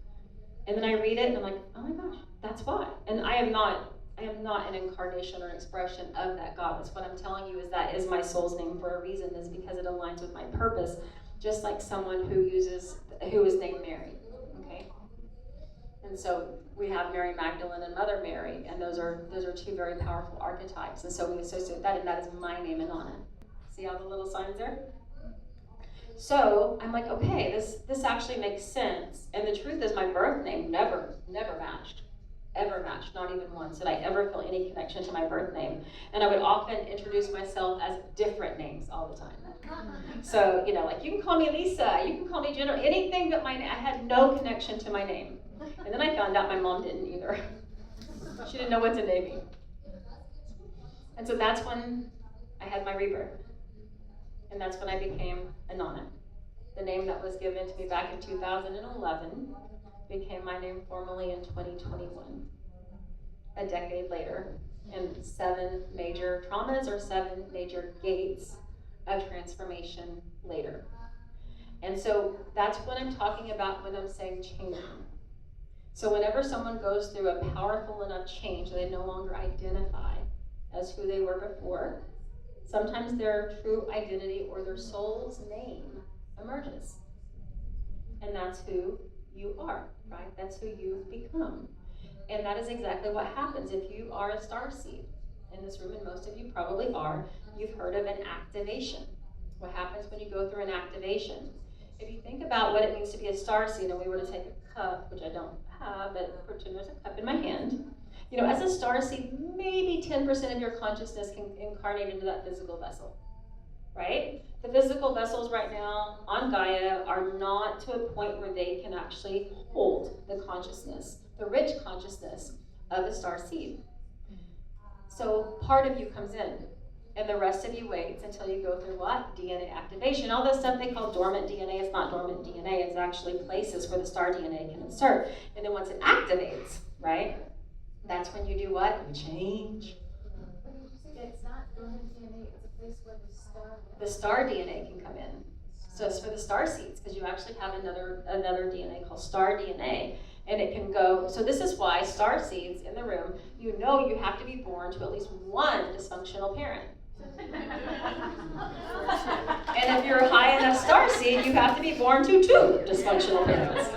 And then I read it and I'm like, oh my gosh, that's why. And I am not an incarnation or an expression of that goddess. What I'm telling you is that is my soul's name for a reason, is because it aligns with my purpose, just like someone who is named Mary, okay? And so we have Mary Magdalene and Mother Mary, and those are 2 very powerful archetypes. And so we associate that, and that is my name, Inanna. See all the little signs there? So I'm like, okay, this actually makes sense. And the truth is, my birth name never matched. Ever matched, not even once did I ever feel any connection to my birth name. And I would often introduce myself as different names all the time. So, like, you can call me Lisa, you can call me Jennifer, anything but my name. I had no connection to my name. And then I found out my mom didn't either. She didn't know what to name me. And so that's when I had my rebirth. And that's when I became Inanna. The name that was given to me back in 2011 became my name formally in 2021, a decade later, and 7 major traumas or 7 major gates of transformation later. And so that's what I'm talking about when I'm saying changing. So whenever someone goes through a powerful enough change, they no longer identify as who they were before, sometimes their true identity or their soul's name emerges. And that's who you are, right? That's who you've become. And that is exactly what happens if you are a starseed. In this room, and most of you probably are, you've heard of an activation. What happens when you go through an activation? If you think about what it means to be a starseed, and we were to take a cup, which I don't have, but pretend there's a cup in my hand. As a starseed, maybe 10% of your consciousness can incarnate into that physical vessel. right? The physical vessels right now on Gaia are not to a point where they can actually hold the consciousness, the rich consciousness of a star seed. So part of you comes in, and the rest of you waits until you go through what? DNA activation. All this stuff they call dormant DNA, it's not dormant DNA, it's actually places where the star DNA can insert. And then once it activates, right, that's when you do what? You change. It's not dormant DNA, it's a place where the star DNA can come in. So it's for the star seeds, because you actually have another DNA called star DNA, and it can go. So this is why star seeds in the room, you know you have to be born to at least one dysfunctional parent. And if you're a high enough star seed, you have to be born to two dysfunctional parents.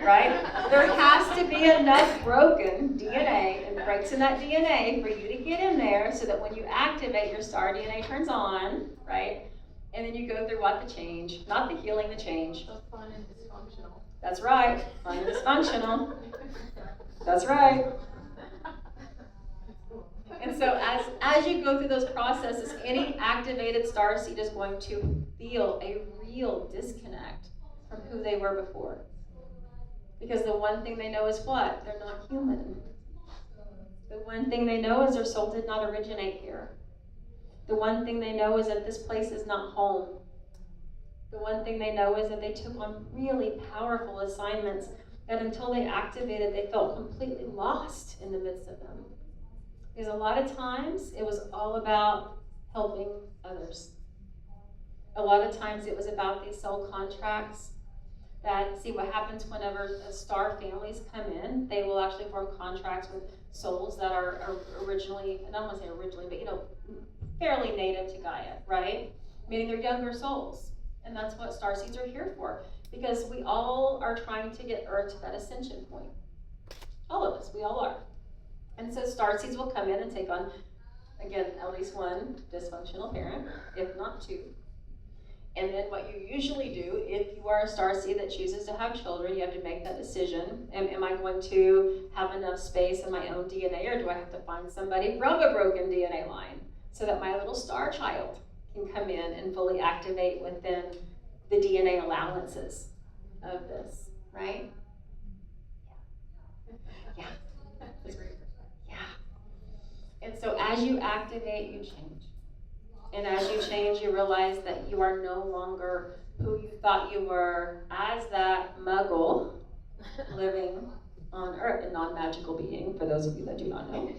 Right? There has to be enough broken DNA and breaks in that DNA for you to get in there so that when you activate, your star DNA turns on, right? And then you go through what? The change. Not the healing, the change. So fun and dysfunctional. That's right. Fun and dysfunctional. That's right. And so as you go through those processes, any activated star seed is going to feel a real disconnect from who they were before. Because the one thing they know is what? They're not human. The one thing they know is their soul did not originate here. The one thing they know is that this place is not home. The one thing they know is that they took on really powerful assignments that until they activated, they felt completely lost in the midst of them. Because a lot of times, it was all about helping others. A lot of times, it was about these soul contracts that, see what happens whenever the star families come in, they will actually form contracts with souls that are originally, and I don't want to say originally, but fairly native to Gaia, right? Meaning they're younger souls. And that's what star seeds are here for. Because we all are trying to get Earth to that ascension point. All of us, we all are. And so star seeds will come in and take on, again, at least one dysfunctional parent, if not two. And then what you usually do, if you are a star seed that chooses to have children, you have to make that decision. Am I going to have enough space in my own DNA, or do I have to find somebody from a broken DNA line so that my little star child can come in and fully activate within the DNA allowances of this, right? Yeah. Yeah. And so as you activate, you change. And as you change, you realize that you are no longer who you thought you were as that muggle living on Earth, a non-magical being, for those of you that do not know.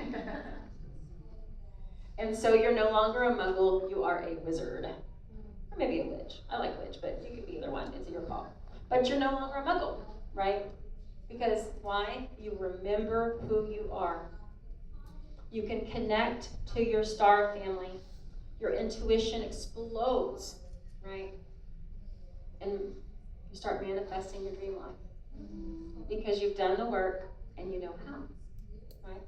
And so you're no longer a muggle, you are a wizard. Or maybe a witch. I like witch, but you could be either one, it's your call. But you're no longer a muggle, right? Because why? You remember who you are. You can connect to your star family. Your intuition explodes, right? And you start manifesting your dream life. Because you've done the work and you know how, right?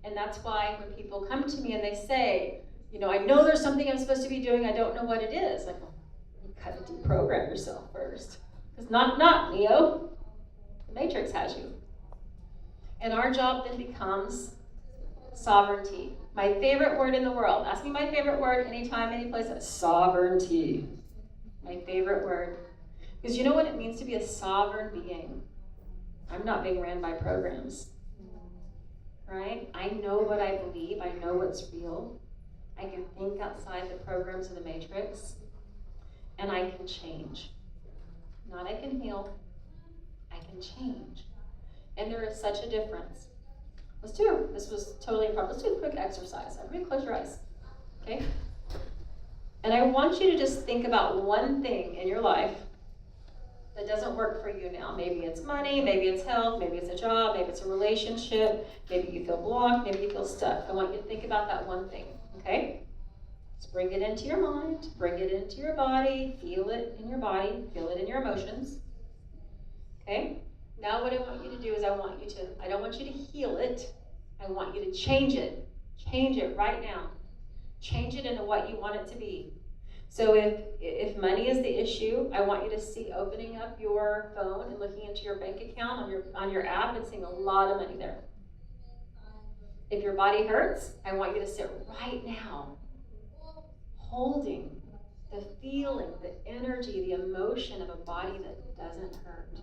And that's why when people come to me and they say, I know there's something I'm supposed to be doing, I don't know what it is. Like, well, you gotta deprogram yourself first. Because not Leo. The Matrix has you. And our job then becomes sovereignty. My favorite word in the world. Ask me my favorite word anytime, any place. Sovereignty. My favorite word. Because you know what it means to be a sovereign being? I'm not being ran by programs. Right? I know what I believe. I know what's real. I can think outside the programs of the Matrix. And I can change. Not I can heal. I can change. And there is such a difference. This was totally improper. Let's do a quick exercise. Everybody close your eyes, okay? And I want you to just think about one thing in your life that doesn't work for you now. Maybe it's money, maybe it's health, maybe it's a job, maybe it's a relationship, maybe you feel blocked, maybe you feel stuck. I want you to think about that one thing, okay? Just bring it into your mind, bring it into your body, feel it in your body, feel it in your emotions, okay? Now what I want you to do is I don't want you to heal it. I want you to change it. Change it right now. Change it into what you want it to be. So if money is the issue, I want you to see opening up your phone and looking into your bank account on your app and seeing a lot of money there. If your body hurts, I want you to sit right now holding The feeling, the energy, the emotion of a body that doesn't hurt.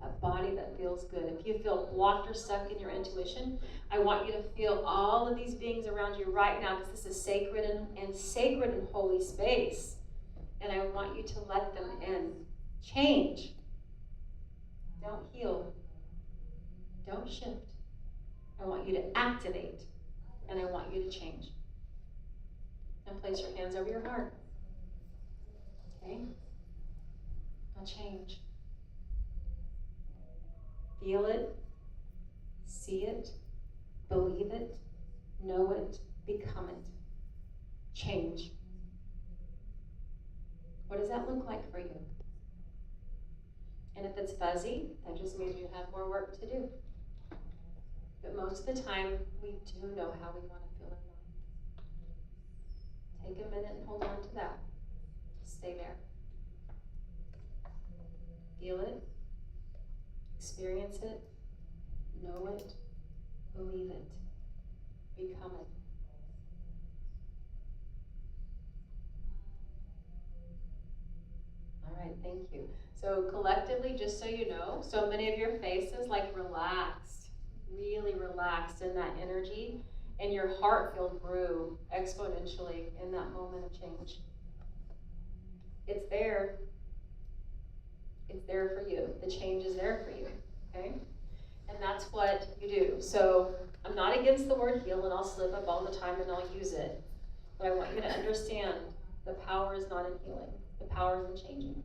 A body that feels good. If you feel blocked or stuck in your intuition, I want you to feel all of these beings around you right now, because this is sacred and sacred and holy space. And I want you to let them in. Change. Don't heal. Don't shift. I want you to activate, and I want you to change. Now place your hands over your heart. Okay? Now change. Feel it, see it, believe it, know it, become it. Change. What does that look like for you? And if it's fuzzy, that just means you have more work to do. But most of the time, we do know how we want to feel in life. Take a minute and hold on to that. Stay there. Feel it, experience it, know it, believe it, become it. All right, thank you. So collectively, just so you know, so many of your faces like relaxed, really relaxed in that energy, and your heart field grew exponentially in that moment of change. It's there. It's there for you. The change is there for you, okay? And that's what you do. So I'm not against the word heal, and I'll slip up all the time and I'll use it. But I want you to understand the power is not in healing. The power is in changing.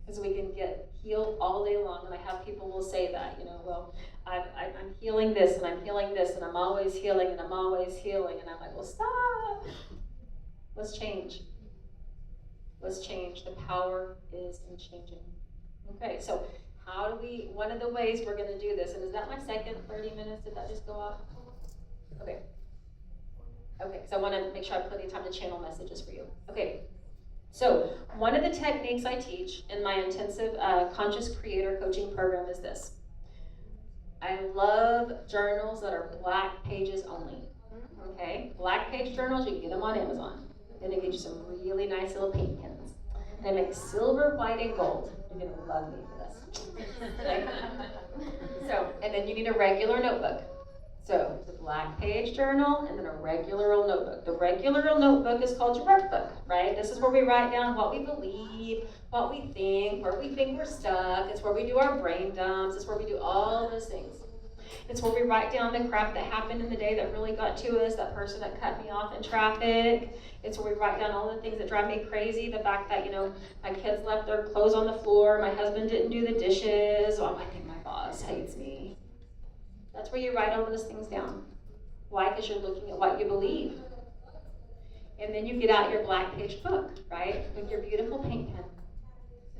Because we can get healed all day long, and I have people will say that, well, I'm healing this, and I'm healing this, and I'm always healing, and I'm always healing. And I'm like, well, stop. Let's change. Let's change. The power is in changing. Okay, so how do we, one of the ways we're going to do this, and is that my second 30 minutes? Did that just go off? Okay. Okay, so I want to make sure I have plenty of time to channel messages for you. Okay, so one of the techniques I teach in my intensive conscious creator coaching program is this. I love journals that are black pages only. Okay, black page journals, you can get them on Amazon. Then they get you some really nice little paint pens. They make silver, white, and gold. You're gonna love me for this. Okay? So, and then you need a regular notebook. So, it's a black page journal and then a regular old notebook. The regular old notebook is called your workbook, right? This is where we write down what we believe, what we think, where we think we're stuck. It's where we do our brain dumps. It's where we do all those things. It's where we write down the crap that happened in the day that really got to us, that person that cut me off in traffic. It's where we write down all the things that drive me crazy, the fact that, my kids left their clothes on the floor, my husband didn't do the dishes, oh, I think my boss hates me. That's where you write all those things down. Why? Because you're looking at what you believe. And then you get out your black page book, right, with your beautiful paint pen.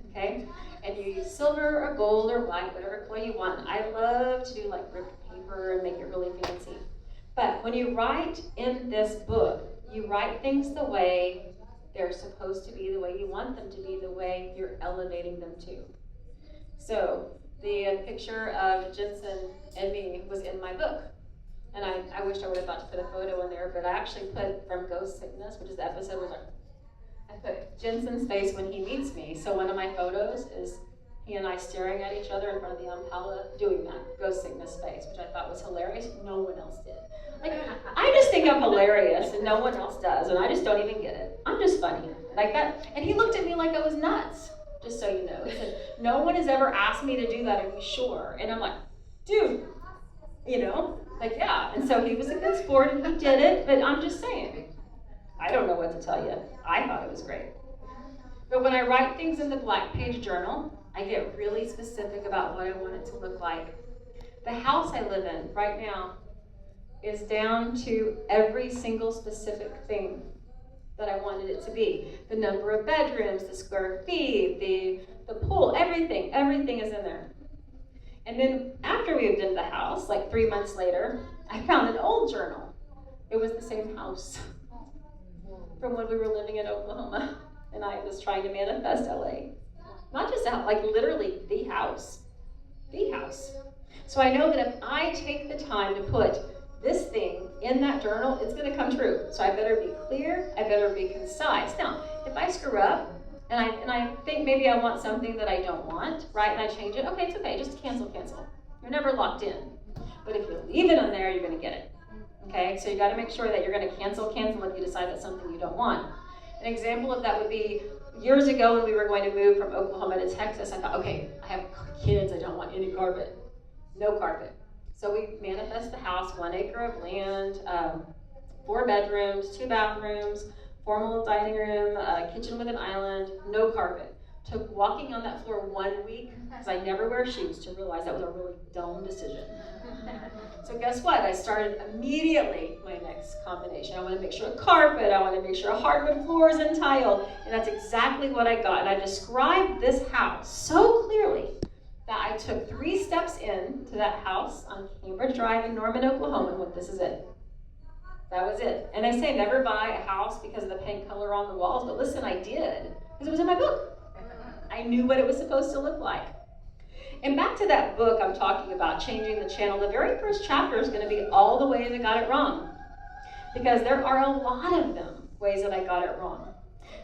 Okay? And you use silver or gold or white, whatever color you want. I love to do like ripped paper and make it really fancy. But when you write in this book, you write things the way they're supposed to be, the way you want them to be, the way you're elevating them to. So the picture of Jensen and me was in my book. And I wish I would have thought to put a photo in there, but I actually put from Ghost Sickness, which is the episode where I put Jensen's face when he meets me. So one of my photos is he and I staring at each other in front of the Impala doing that Ghost Sickness face, which I thought was hilarious. No one else did. Like, I just think I'm hilarious and no one else does, and I just don't even get it. I'm just funny. Like that. And he looked at me like I was nuts, just so you know. He said, no one has ever asked me to do that, are you sure? And I'm like, dude, like, yeah. And so he was a good sport and he did it, but I'm just saying. I don't know what to tell you. I thought it was great. But when I write things in the black page journal, I get really specific about what I want it to look like. The house I live in right now is down to every single specific thing that I wanted it to be. The number of bedrooms, the square feet, the pool, everything is in there. And then after we moved into the house, like 3 months later, I found an old journal. It was the same house from when we were living in Oklahoma, and I was trying to manifest LA. Not just out, like literally the house. The house. So I know that if I take the time to put this thing in that journal, it's going to come true. So I better be clear, I better be concise. Now, if I screw up and I think maybe I want something that I don't want, right, and I change it, okay, it's okay, just cancel. You're never locked in. But if you leave it on there, you're going to get it. Okay, so you got to make sure that you're going to cancel if you decide that's something you don't want. An example of that would be years ago when we were going to move from Oklahoma to Texas. I thought, okay, I have kids, I don't want any carpet. No carpet. So we manifest the house, 1 acre of land, 4 bedrooms, 2 bathrooms, formal dining room, kitchen with an island, no carpet. Took walking on that floor 1 week, because I never wear shoes, to realize that was a really dumb decision. So guess what? I started immediately my next combination. I want to make sure carpet, I want to make sure hardwood floors and tile, and that's exactly what I got. And I described this house so clearly that I took 3 steps in to that house on Cambridge Drive in Norman, Oklahoma, and went, this is it. That was it. And I say never buy a house because of the paint color on the walls, but listen, I did, because it was in my book. I knew what it was supposed to look like. And back to that book I'm talking about, Changing the Channel, the very first chapter is going to be all the ways I got it wrong. Because there are a lot of them, ways that I got it wrong.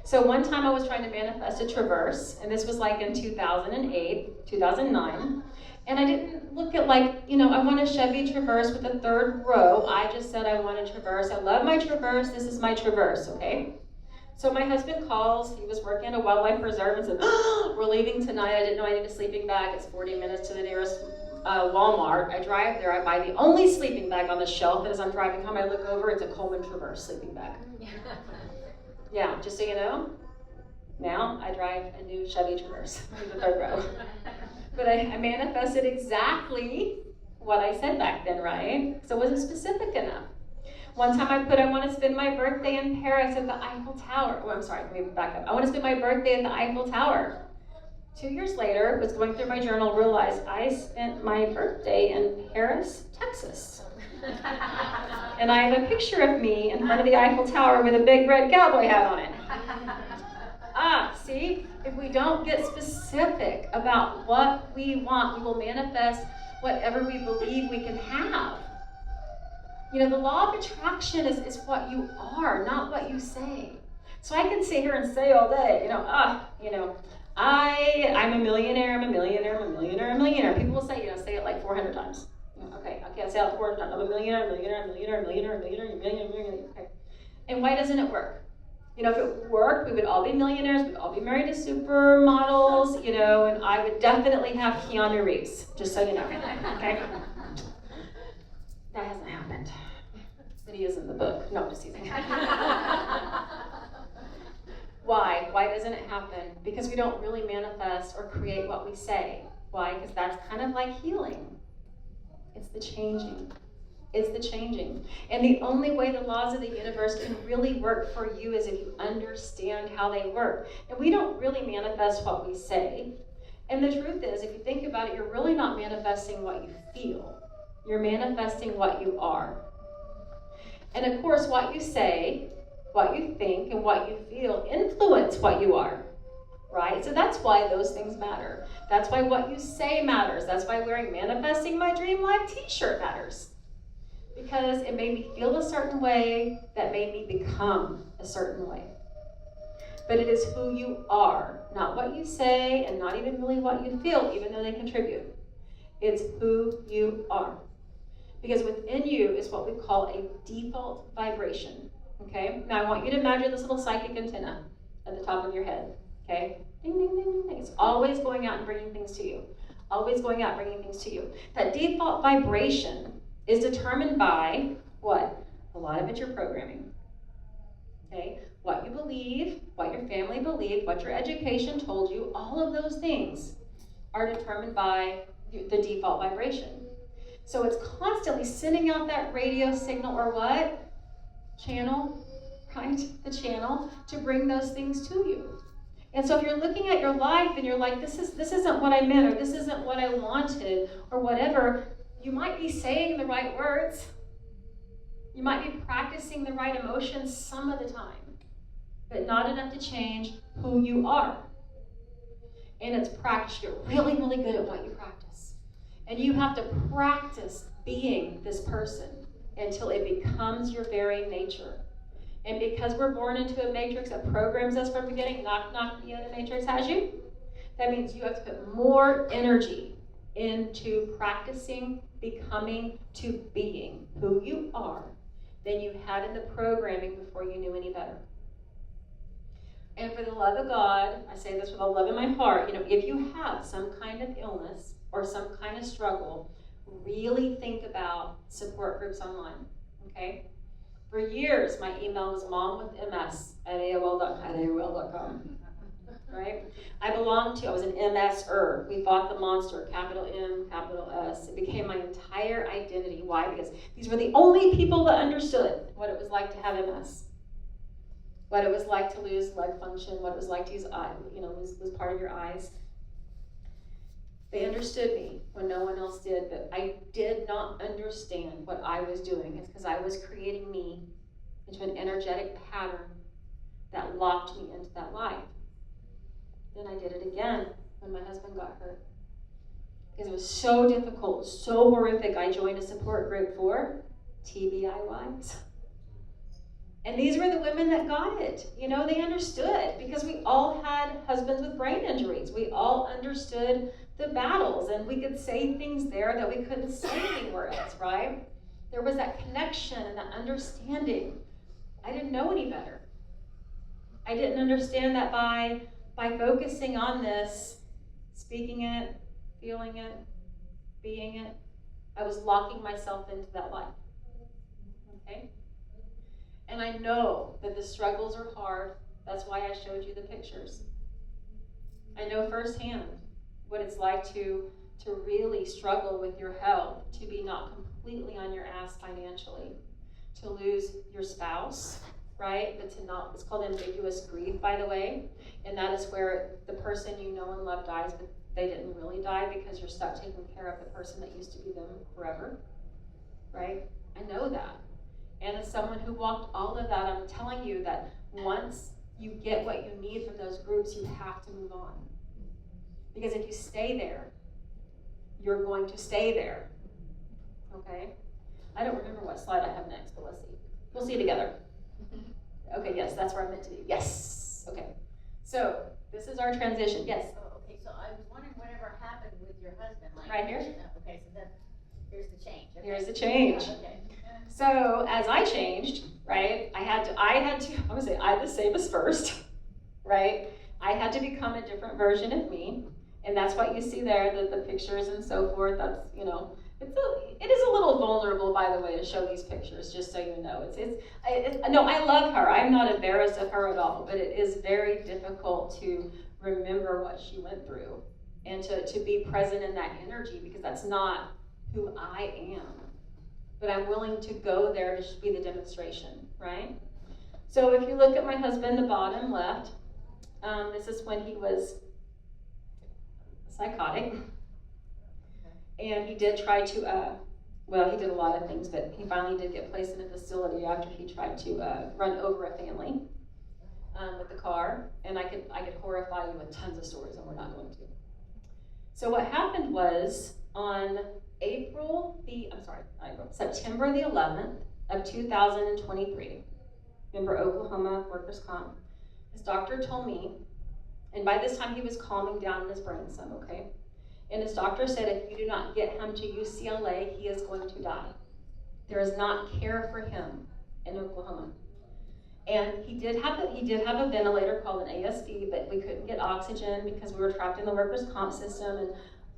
So one time I was trying to manifest a traverse, and this was like in 2008, 2009. And I didn't look at like, I want a Chevy Traverse with a 3rd row. I just said I want a Traverse. I love my Traverse. This is my Traverse, okay? So my husband calls, he was working at a wildlife preserve, and said, we're leaving tonight. I didn't know I needed a sleeping bag. It's 40 minutes to the nearest Walmart. I drive there, I buy the only sleeping bag on the shelf, and as I'm driving home, I look over, it's a Coleman Traverse sleeping bag. Yeah, just so you know, now I drive a new Chevy Traverse with the 3rd row. But I manifested exactly what I said back then, right? So it wasn't specific enough. One time I want to spend my birthday in Paris at the Eiffel Tower. Oh, I'm sorry, let me back up. I want to spend my birthday at the Eiffel Tower. 2 years later, was going through my journal, realized I spent my birthday in Paris, Texas. And I have a picture of me in front of the Eiffel Tower with a big red cowboy hat on it. See? If we don't get specific about what we want, we will manifest whatever we believe we can have. The law of attraction is what you are, not what you say. So I can sit here and say all day, I'm a millionaire, I'm a millionaire, I'm a millionaire, I'm a millionaire. People will say, say it like 400 times. Okay, I can't say it 400 times. I'm a millionaire, a millionaire, a millionaire, a millionaire, a millionaire, a millionaire, a millionaire. Okay. And why doesn't it work? If it worked, we would all be millionaires, we'd all be married to supermodels, and I would definitely have Keanu Reeves, just so you know. Okay? That hasn't happened. But he is in the book. No, just teasing. Why? Why doesn't it happen? Because we don't really manifest or create what we say. Why? Because that's kind of like healing. It's the changing. It's the changing. And the only way the laws of the universe can really work for you is if you understand how they work. And we don't really manifest what we say. And the truth is, if you think about it, you're really not manifesting what you feel. You're manifesting what you are. And of course, what you say, what you think, and what you feel influence what you are, right? So that's why those things matter. That's why what you say matters. That's why wearing Manifesting My Dream Life t-shirt matters. Because it made me feel a certain way that made me become a certain way. But it is who you are, not what you say, and not even really what you feel, even though they contribute. It's who you are. Because within you is what we call a default vibration, okay? Now I want you to imagine this little psychic antenna at the top of your head, okay? Ding, ding, ding, ding, ding. It's always going out and bringing things to you. Always going out, bringing things to you. That default vibration is determined by what? A lot of it's your programming, okay? What you believe, what your family believed, what your education told you, all of those things are determined by the default vibration. So it's constantly sending out that radio signal or what? Channel, right? The channel to bring those things to you. And so if you're looking at your life and you're like, this isn't what I meant, or this isn't what I wanted, or whatever, you might be saying the right words. You might be practicing the right emotions some of the time, but not enough to change who you are. And it's practice. You're really, really good at what you practice. And you have to practice being this person until it becomes your very nature. And because we're born into a matrix that programs us from the beginning, knock, knock, the other matrix has you, that means you have to put more energy into practicing, becoming, to being who you are than you had in the programming before you knew any better. And for the love of God, I say this with all love in my heart, if you have some kind of illness or some kind of struggle, really think about support groups online, okay? For years, my email was momwithms@aol.com, right? I was an MS-er. We fought the monster, capital M, capital S. It became my entire identity. Why? Because these were the only people that understood what it was like to have MS. What it was like to lose leg function, what it was like to lose part of your eyes. They understood me when no one else did, but I did not understand what I was doing. It's because I was creating me into an energetic pattern that locked me into that life. Then I did it again when my husband got hurt. Because it was so difficult, so horrific, I joined a support group for TBI wives. And these were the women that got it. They understood, because we all had husbands with brain injuries. We all understood the battles, and we could say things there that we couldn't say anywhere else, right? There was that connection and that understanding. I didn't know any better. I didn't understand that by focusing on this, speaking it, feeling it, being it, I was locking myself into that life. Okay? And I know that the struggles are hard. That's why I showed you the pictures. I know firsthand what it's like to really struggle with your health, to be not completely on your ass financially, to lose your spouse, right? But it's called ambiguous grief, by the way. And that is where the person you know and love dies, but they didn't really die because you're stuck taking care of the person that used to be them forever, right? I know that. And as someone who walked all of that, I'm telling you that once you get what you need from those groups, you have to move on. Because if you stay there, you're going to stay there. Okay? I don't remember what slide I have next, but let's see. We'll see together. Okay, yes, that's where I meant to be. Yes. Okay. So this is our transition. Yes. Okay, so I was wondering whatever happened with your husband. Right here? Okay, so here's the change. Okay. Here's the change. Okay. So as I changed, right, I had the safest first, right? I had to become a different version of me. And that's what you see there, the pictures and so forth. That's, it is a little vulnerable, by the way, to show these pictures, just so you know. No, I love her. I'm not embarrassed of her at all, but it is very difficult to remember what she went through and to be present in that energy, because that's not who I am. But I'm willing to go there to be the demonstration, right? So if you look at my husband, the bottom left, this is when he was psychotic. And he did try to, he did a lot of things, but he finally did get placed in a facility after he tried to run over a family with the car. And I could horrify you with tons of stories, and we're not going to. So what happened was on September the 11th of 2023, remember Oklahoma workers' comp, his doctor told me, and by this time he was calming down in his brain some, okay? And his doctor said, if you do not get him to UCLA, he is going to die. There is not care for him in Oklahoma. And he did have a ventilator called an ASV, but we couldn't get oxygen because we were trapped in the workers' comp system, and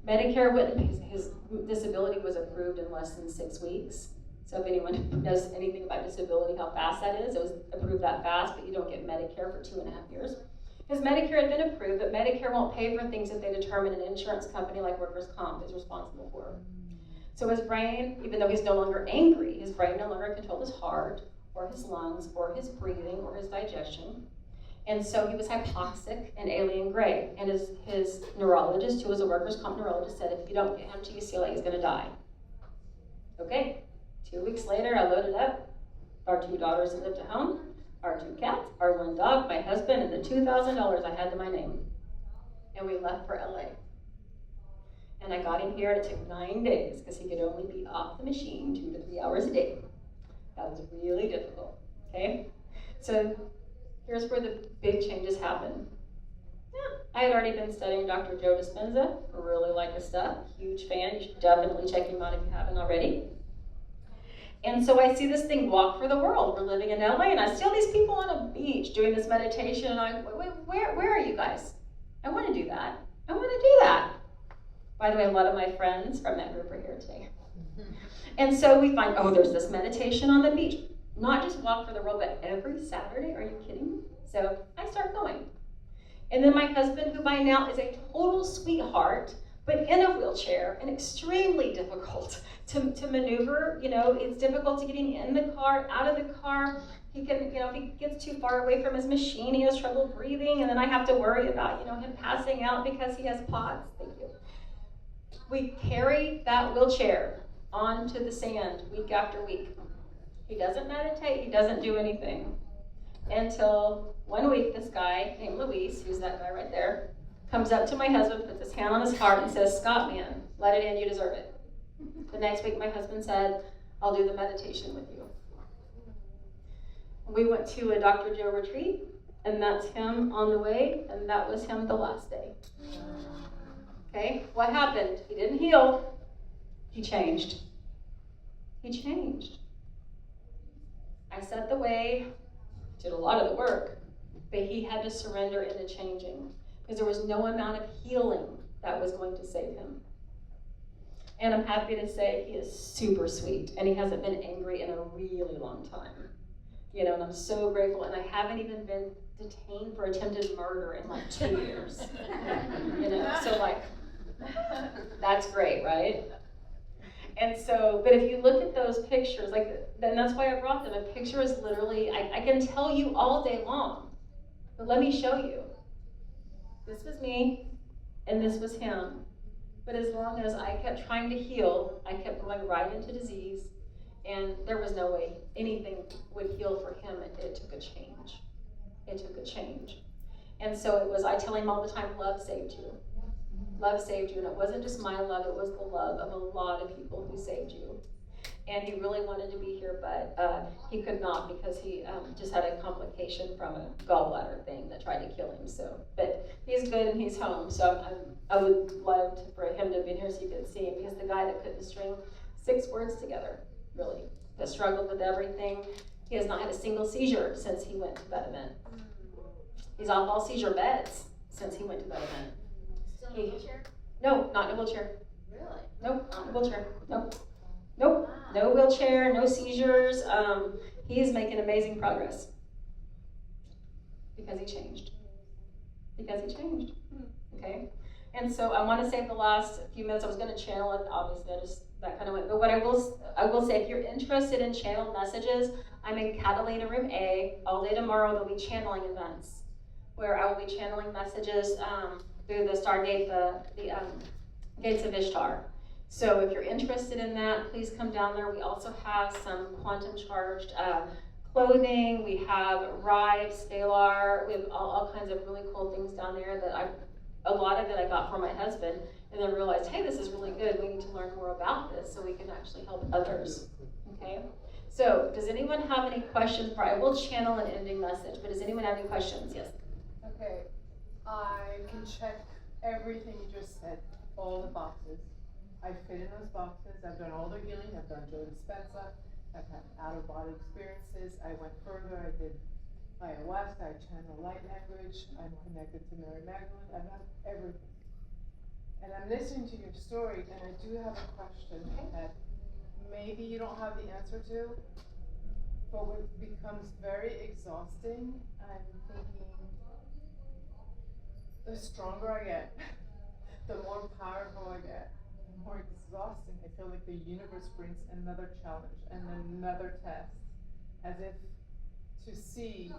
Medicare wouldn't, his disability was approved in less than 6 weeks. So if anyone knows anything about disability, how fast that is, it was approved that fast, but you don't get Medicare for 2.5 years. Because Medicare had been approved, but Medicare won't pay for things that they determine an insurance company like workers' comp is responsible for. So his brain, even though he's no longer angry, his brain no longer controlled his heart, or his lungs, or his breathing, or his digestion. And so he was hypoxic and alien gray. And his neurologist, who was a workers' comp neurologist, said, if you don't get him to UCLA, he's going to die. Okay, 2 weeks later, I loaded up our 2 daughters that lived at home, our 2 cats, our 1 dog, my husband, and the $2,000 I had to my name. And we left for LA. And I got him here, and it took 9 days, because he could only be off the machine 2 to 3 hours a day. That was really difficult, okay? So here's where the big changes happen. Yeah, I had already been studying Dr. Joe Dispenza. I really like his stuff. Huge fan. You should definitely check him out if you haven't already. And so I see this thing walk for the world. We're living in LA, and I see all these people on a beach doing this meditation, and I'm like, wait, where are you guys? I want to do that. I want to do that. By the way, a lot of my friends from that group are here today. And so we find, oh, there's this meditation on the beach. Not just walk for the world, but every Saturday. Are you kidding me? So I start going. And then my husband, who by now is a total sweetheart, but in a wheelchair and extremely difficult to maneuver. You know, it's difficult to get him in the car, out of the car. He can, you know, if he gets too far away from his machine, he has trouble breathing, and then I have to worry about, you know, him passing out because he has POTS. Thank you. We carry that wheelchair onto the sand week after week. He doesn't meditate, he doesn't do anything. Until one week, this guy named Luis, who's that guy right there, comes up to my husband, puts his hand on his heart, and says, Scott, man, let it in, you deserve it. The next week, my husband said, I'll do the meditation with you. We went to a Dr. Joe retreat, and that's him on the way, and that was him the last day. Okay, what happened? He didn't heal, he changed. He changed. I set the way, did a lot of the work, but he had to surrender into changing because there was no amount of healing that was going to save him. And I'm happy to say he is super sweet, and he hasn't been angry in a really long time. You know, and I'm so grateful, and I haven't even been detained for attempted murder in like 2 years. You know, so like, that's great, right? And so, but if you look at those pictures, like, then that's why I brought them. A picture is literally, I can tell you all day long, but let me show you. This was me, and this was him. But as long as I kept trying to heal, I kept going right into disease, and there was no way anything would heal for him. It took a change. It took a change. And so it was, I tell him all the time, love saved you. Love saved you, and it wasn't just my love, it was the love of a lot of people who saved you. And he really wanted to be here, but he could not because he just had a complication from a gallbladder thing that tried to kill him. So, but he's good and he's home. So I would love for him to have been here so you could see him. He's the guy that couldn't string 6 words together, really, that struggled with everything. He has not had a single seizure since he went to that event. He's off all seizure beds since he went to that event. Still in a wheelchair? No, not in a wheelchair. Really? Nope, not in a wheelchair. Nope. Nope. No wheelchair, no seizures. He is making amazing progress. Because he changed. Because he changed. Okay? And so I want to save the last few minutes. I was going to channel it. Obviously, that kind of went. But what I will say, if you're interested in channeled messages, I'm in Catalina Room A. All day tomorrow, there'll be channeling events where I will be channeling messages through the Stargate, the Gates of Ishtar. So if you're interested in that, please come down there. We also have some quantum charged clothing. We have Rive, Scalar. We have all kinds of really cool things down there that a lot of it I got from my husband, and then realized, hey, this is really good. We need to learn more about this so we can actually help others. Okay? So does anyone have any questions? I will channel an ending message, but does anyone have any questions? Yes? Okay, I can check everything you just said, all the boxes. I fit in those boxes. I've done all the healing. I've done Joe Dispenza. I've had out-of-body experiences. I went further. I did ayahuasca. I channel light language. I'm connected to Mary Magdalene. I've done everything. And I'm listening to your story, and I do have a question that maybe you don't have the answer to, but what becomes very exhausting, I'm thinking, the stronger I get, the more powerful I get, the more exhausting. I feel like the universe brings another challenge and another test, as if to see,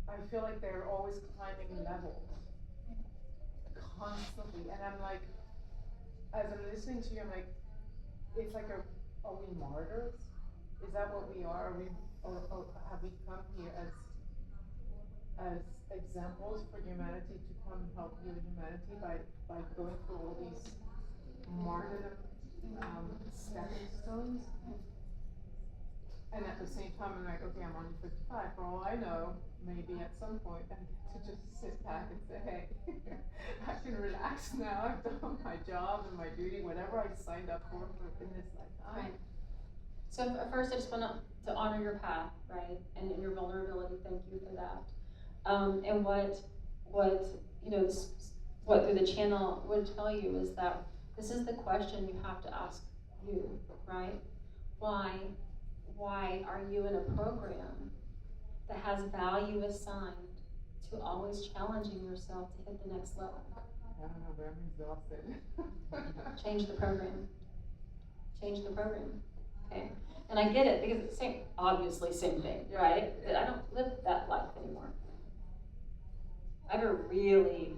I feel like they're always climbing levels, constantly, and I'm like, as I'm listening to you, I'm like, it's like, are we martyrs? Is that what we are? Are we, or have we come here as examples for humanity to come help heal humanity by going through all these martyrdom stepping stones? And at the same time, I'm like, okay, I'm only 55. For all I know, maybe at some point I get to just sit back and say, hey, I can relax now. I've done my job and my duty, whatever I signed up for in this lifetime. Right. So first, I just want to honor your path, right, and your vulnerability. Thank you for that. And what you know, what through the channel would tell you is that this is the question you have to ask you, right? Why are you in a program that has value assigned to always challenging yourself to hit the next level? I don't know, but I'm exhausted. Change the program. Change the program. Okay? And I get it because it's obviously same thing, right? But I don't live that life anymore. I have a really,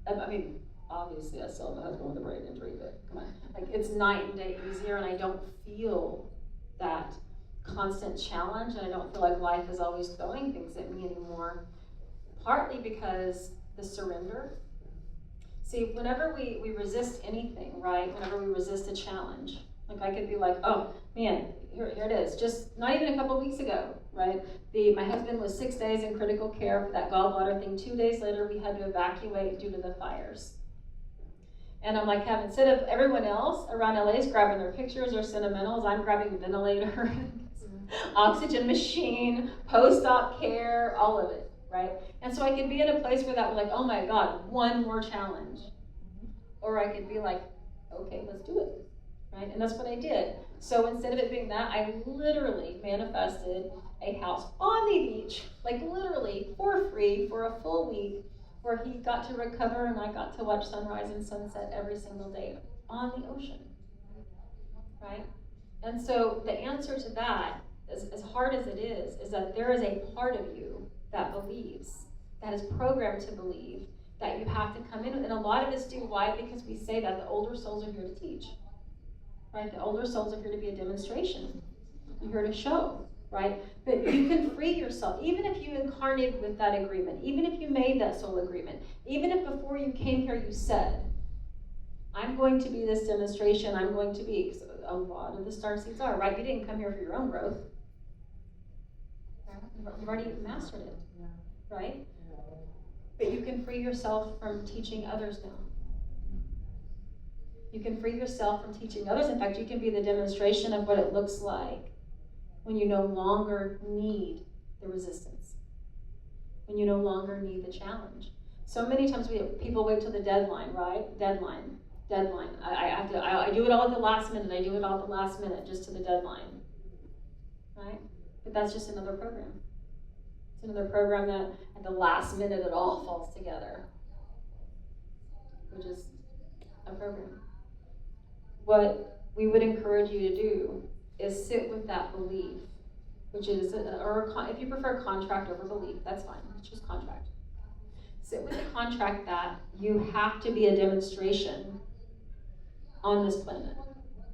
I mean, obviously I still have a husband with a brain injury, but come on. Like, it's night and day easier, and I don't feel that constant challenge, and I don't feel like life is always throwing things at me anymore. Partly because the surrender. See, whenever we resist anything, right? Whenever we resist a challenge, like I could be like, oh man, here it is. Just not even a couple weeks ago, right? My husband was 6 days in critical care for that gallbladder thing. 2 days later, we had to evacuate due to the fires. And I'm like, instead of everyone else around LA is grabbing their pictures or sentimentals, I'm grabbing ventilator, oxygen machine, post-op care, all of it, right? And so I could be in a place where that was like, oh my God, one more challenge. Or I could be like, okay, let's do it, right? And that's what I did. So instead of it being that, I literally manifested a house on the beach, like literally for free for a full week, where he got to recover and I got to watch sunrise and sunset every single day on the ocean, right? And so the answer to that, as hard as it is that there is a part of you that believes, that is programmed to believe, that you have to come in with. And a lot of us do. Why? Because we say that the older souls are here to teach, right? The older souls are here to be a demonstration. You're here to show, right? But you can free yourself, even if you incarnated with that agreement, even if you made that soul agreement, even if before you came here you said, I'm going to be this demonstration, I'm going to be, because a lot of the starseeds are, right? You didn't come here for your own growth. You've already mastered it, right? But you can free yourself from teaching others now. You can free yourself from teaching others. In fact, you can be the demonstration of what it looks like when you no longer need the resistance, when you no longer need the challenge. So many times people wait till the deadline, right? Deadline. I do it all at the last minute. I do it all at the last minute, just to the deadline, right? But that's just another program. It's another program that at the last minute it all falls together, which is a program. What we would encourage you to do is sit with that belief, which is, if you prefer contract over belief, that's fine. It's just contract. Sit with the contract that you have to be a demonstration on this planet,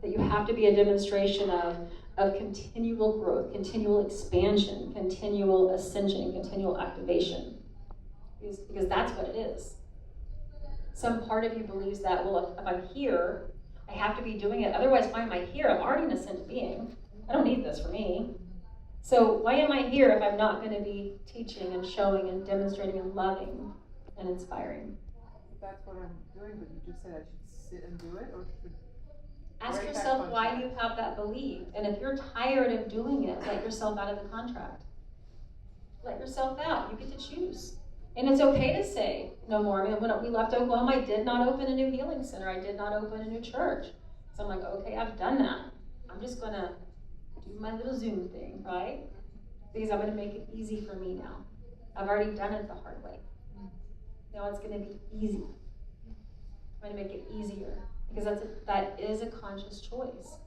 that you have to be a demonstration of continual growth, continual expansion, continual ascension, continual activation, because that's what it is. Some part of you believes that, well, if I'm here, I have to be doing it, otherwise why am I here? I'm already an ascended being. I don't need this for me. So why am I here if I'm not going to be teaching and showing and demonstrating and loving and inspiring? That's what I'm doing, but you just said I should sit and do it, or should ask yourself why you have that belief. And if you're tired of doing it, let yourself out of the contract. Let yourself out. You get to choose. And it's okay to say no more. I mean, when we left Oklahoma, I did not open a new healing center. I did not open a new church. So I'm like, okay, I've done that. I'm just going to do my little Zoom thing, right? Because I'm going to make it easy for me now. I've already done it the hard way. Now it's going to be easy. I'm going to make it easier. Because that is a conscious choice.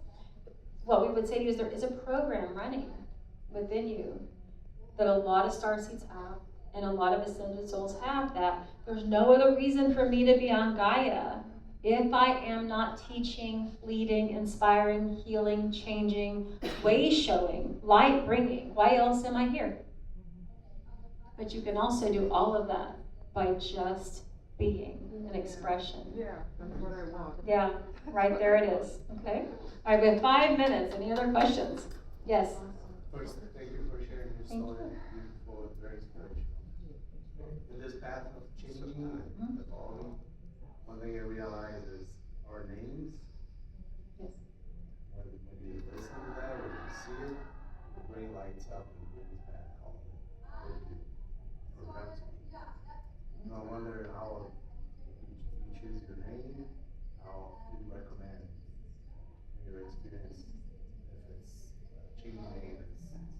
What we would say to you is there is a program running within you that a lot of starseeds have, and a lot of ascended souls have, that there's no other reason for me to be on Gaia if I am not teaching, leading, inspiring, healing, changing, way showing, light bringing. Why else am I here? But you can also do all of that by just being an expression. Yeah, that's what I want. Yeah, right there it is. Okay? All right, we have 5 minutes. Any other questions? Yes? First, thank you for sharing your Thank story. Beautiful, very inspirational. In this path of changing and evolving, one thing I realize is our names. Yes. When you listen to that, when you see it, the brain lights up and brings back all the good you program to be. And I wonder how you choose your name, how you recommend in your experience if it's changing name is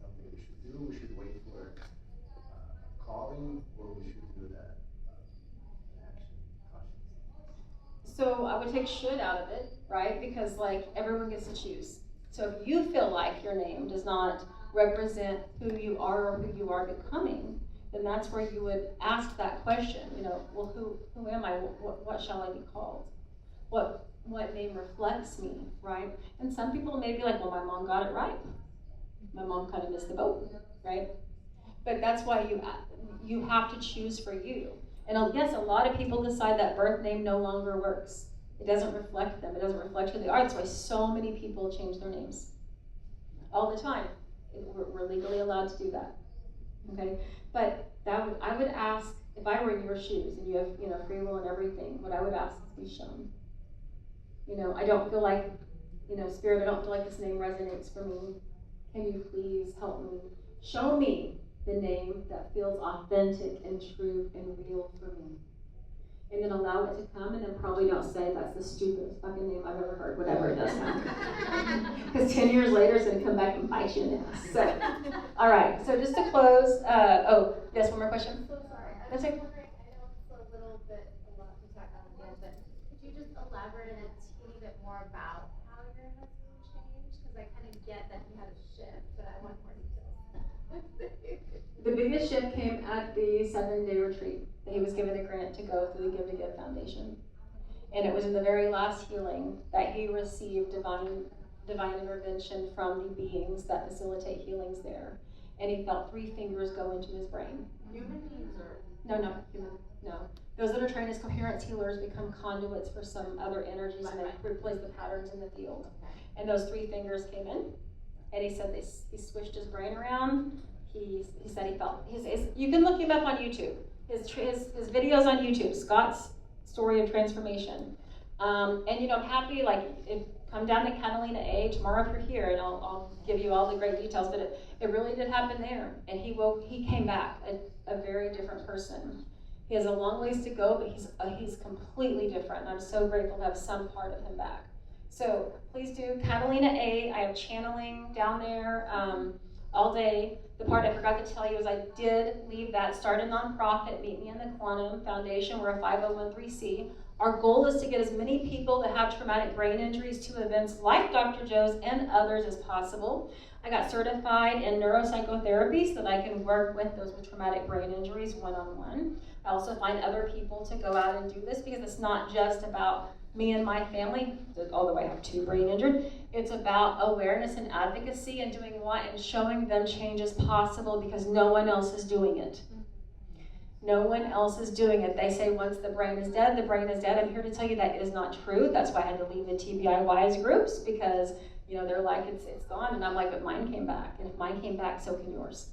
something we should do, we should wait for calling, or we should do that action cautiously. So I would take should out of it, right? Because like everyone gets to choose. So if you feel like your name does not represent who you are or who you are becoming, then that's where you would ask that question, well, who am I? What shall I be called? What name reflects me, right? And some people may be like, well, my mom got it right. My mom kind of missed the boat, right? But that's why you have to choose for you. And yes, a lot of people decide that birth name no longer works. It doesn't reflect them. It doesn't reflect who they are. That's why so many people change their names all the time. We're legally allowed to do that. Okay, but I would ask, if I were in your shoes and you have free will and everything, what I would ask is be shown. I don't feel like, Spirit, I don't feel like this name resonates for me. Can you please help me? Show me the name that feels authentic and true and real for me. And then allow it to come, and then probably don't say that's the stupidest fucking name I've ever heard, whatever it does now. Because 10 years later, it's going to come back and bite you in the ass. So, all right, so just to close, yes, one more question? So sorry, I was That's okay. wondering, I know it's a lot to talk about again, but could you just elaborate a teeny bit more about how your husband changed? Because I kind of get that he had a shift, but I want more details. The biggest shift came at the 7-day retreat. He was given a grant to go through the Give to Give Foundation. And it was in the very last healing that he received divine intervention from the beings that facilitate healings there. And he felt 3 fingers go into his brain. Human beings or? No, not human, no. Those that are trained as coherence healers become conduits for some other energies and they replace the patterns in the field. And those 3 fingers came in, and he said he switched his brain around. He said he felt, you can look him up on YouTube. His videos on YouTube, Scott's Story of Transformation. And I'm happy, come down to Catalina A tomorrow if you're here, and I'll give you all the great details, but it really did happen there. And he came back a very different person. He has a long ways to go, but he's completely different. And I'm so grateful to have some part of him back. So please do Catalina A. I have channeling down there all day. The part I forgot to tell you is I did leave that, start a nonprofit, Meet Me in the Quantum Foundation. We're a 501(c)(3). Our goal is to get as many people that have traumatic brain injuries to events like Dr. Joe's and others as possible. I got certified in neuropsychotherapy so that I can work with those with traumatic brain injuries one-on-one. I also find other people to go out and do this because it's not just about me and my family, although I have 2 brain injured. It's about awareness and advocacy and doing what and showing them change is possible because no one else is doing it. No one else is doing it. They say once the brain is dead, the brain is dead. I'm here to tell you that is not true. That's why I had to leave the TBIYs groups because they're like, it's gone. And I'm like, but mine came back. And if mine came back, so can yours.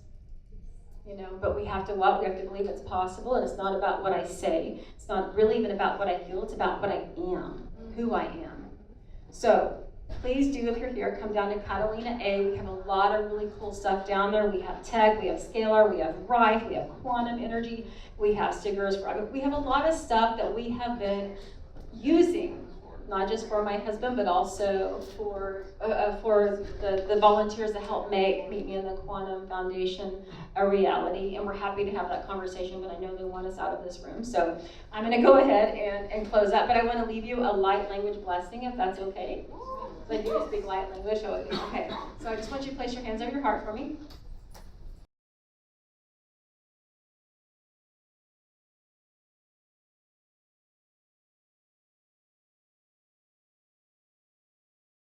But we have to believe it's possible, and it's not about what I say. It's not really even about what I feel. It's about what I am, who I am. So please do, if you're here, come down to Catalina A. We have a lot of really cool stuff down there. We have tech, we have scalar, we have Rife, we have quantum energy, we have stickers. We have a lot of stuff that we have been using, not just for my husband, but also for the volunteers that help Meet Me in the Quantum Foundation a reality. And we're happy to have that conversation, but I know they want us out of this room. So I'm going to go ahead and close up, but I want to leave you a light language blessing, if that's okay. So I do speak light language, so okay. So I just want you to place your hands on your heart for me.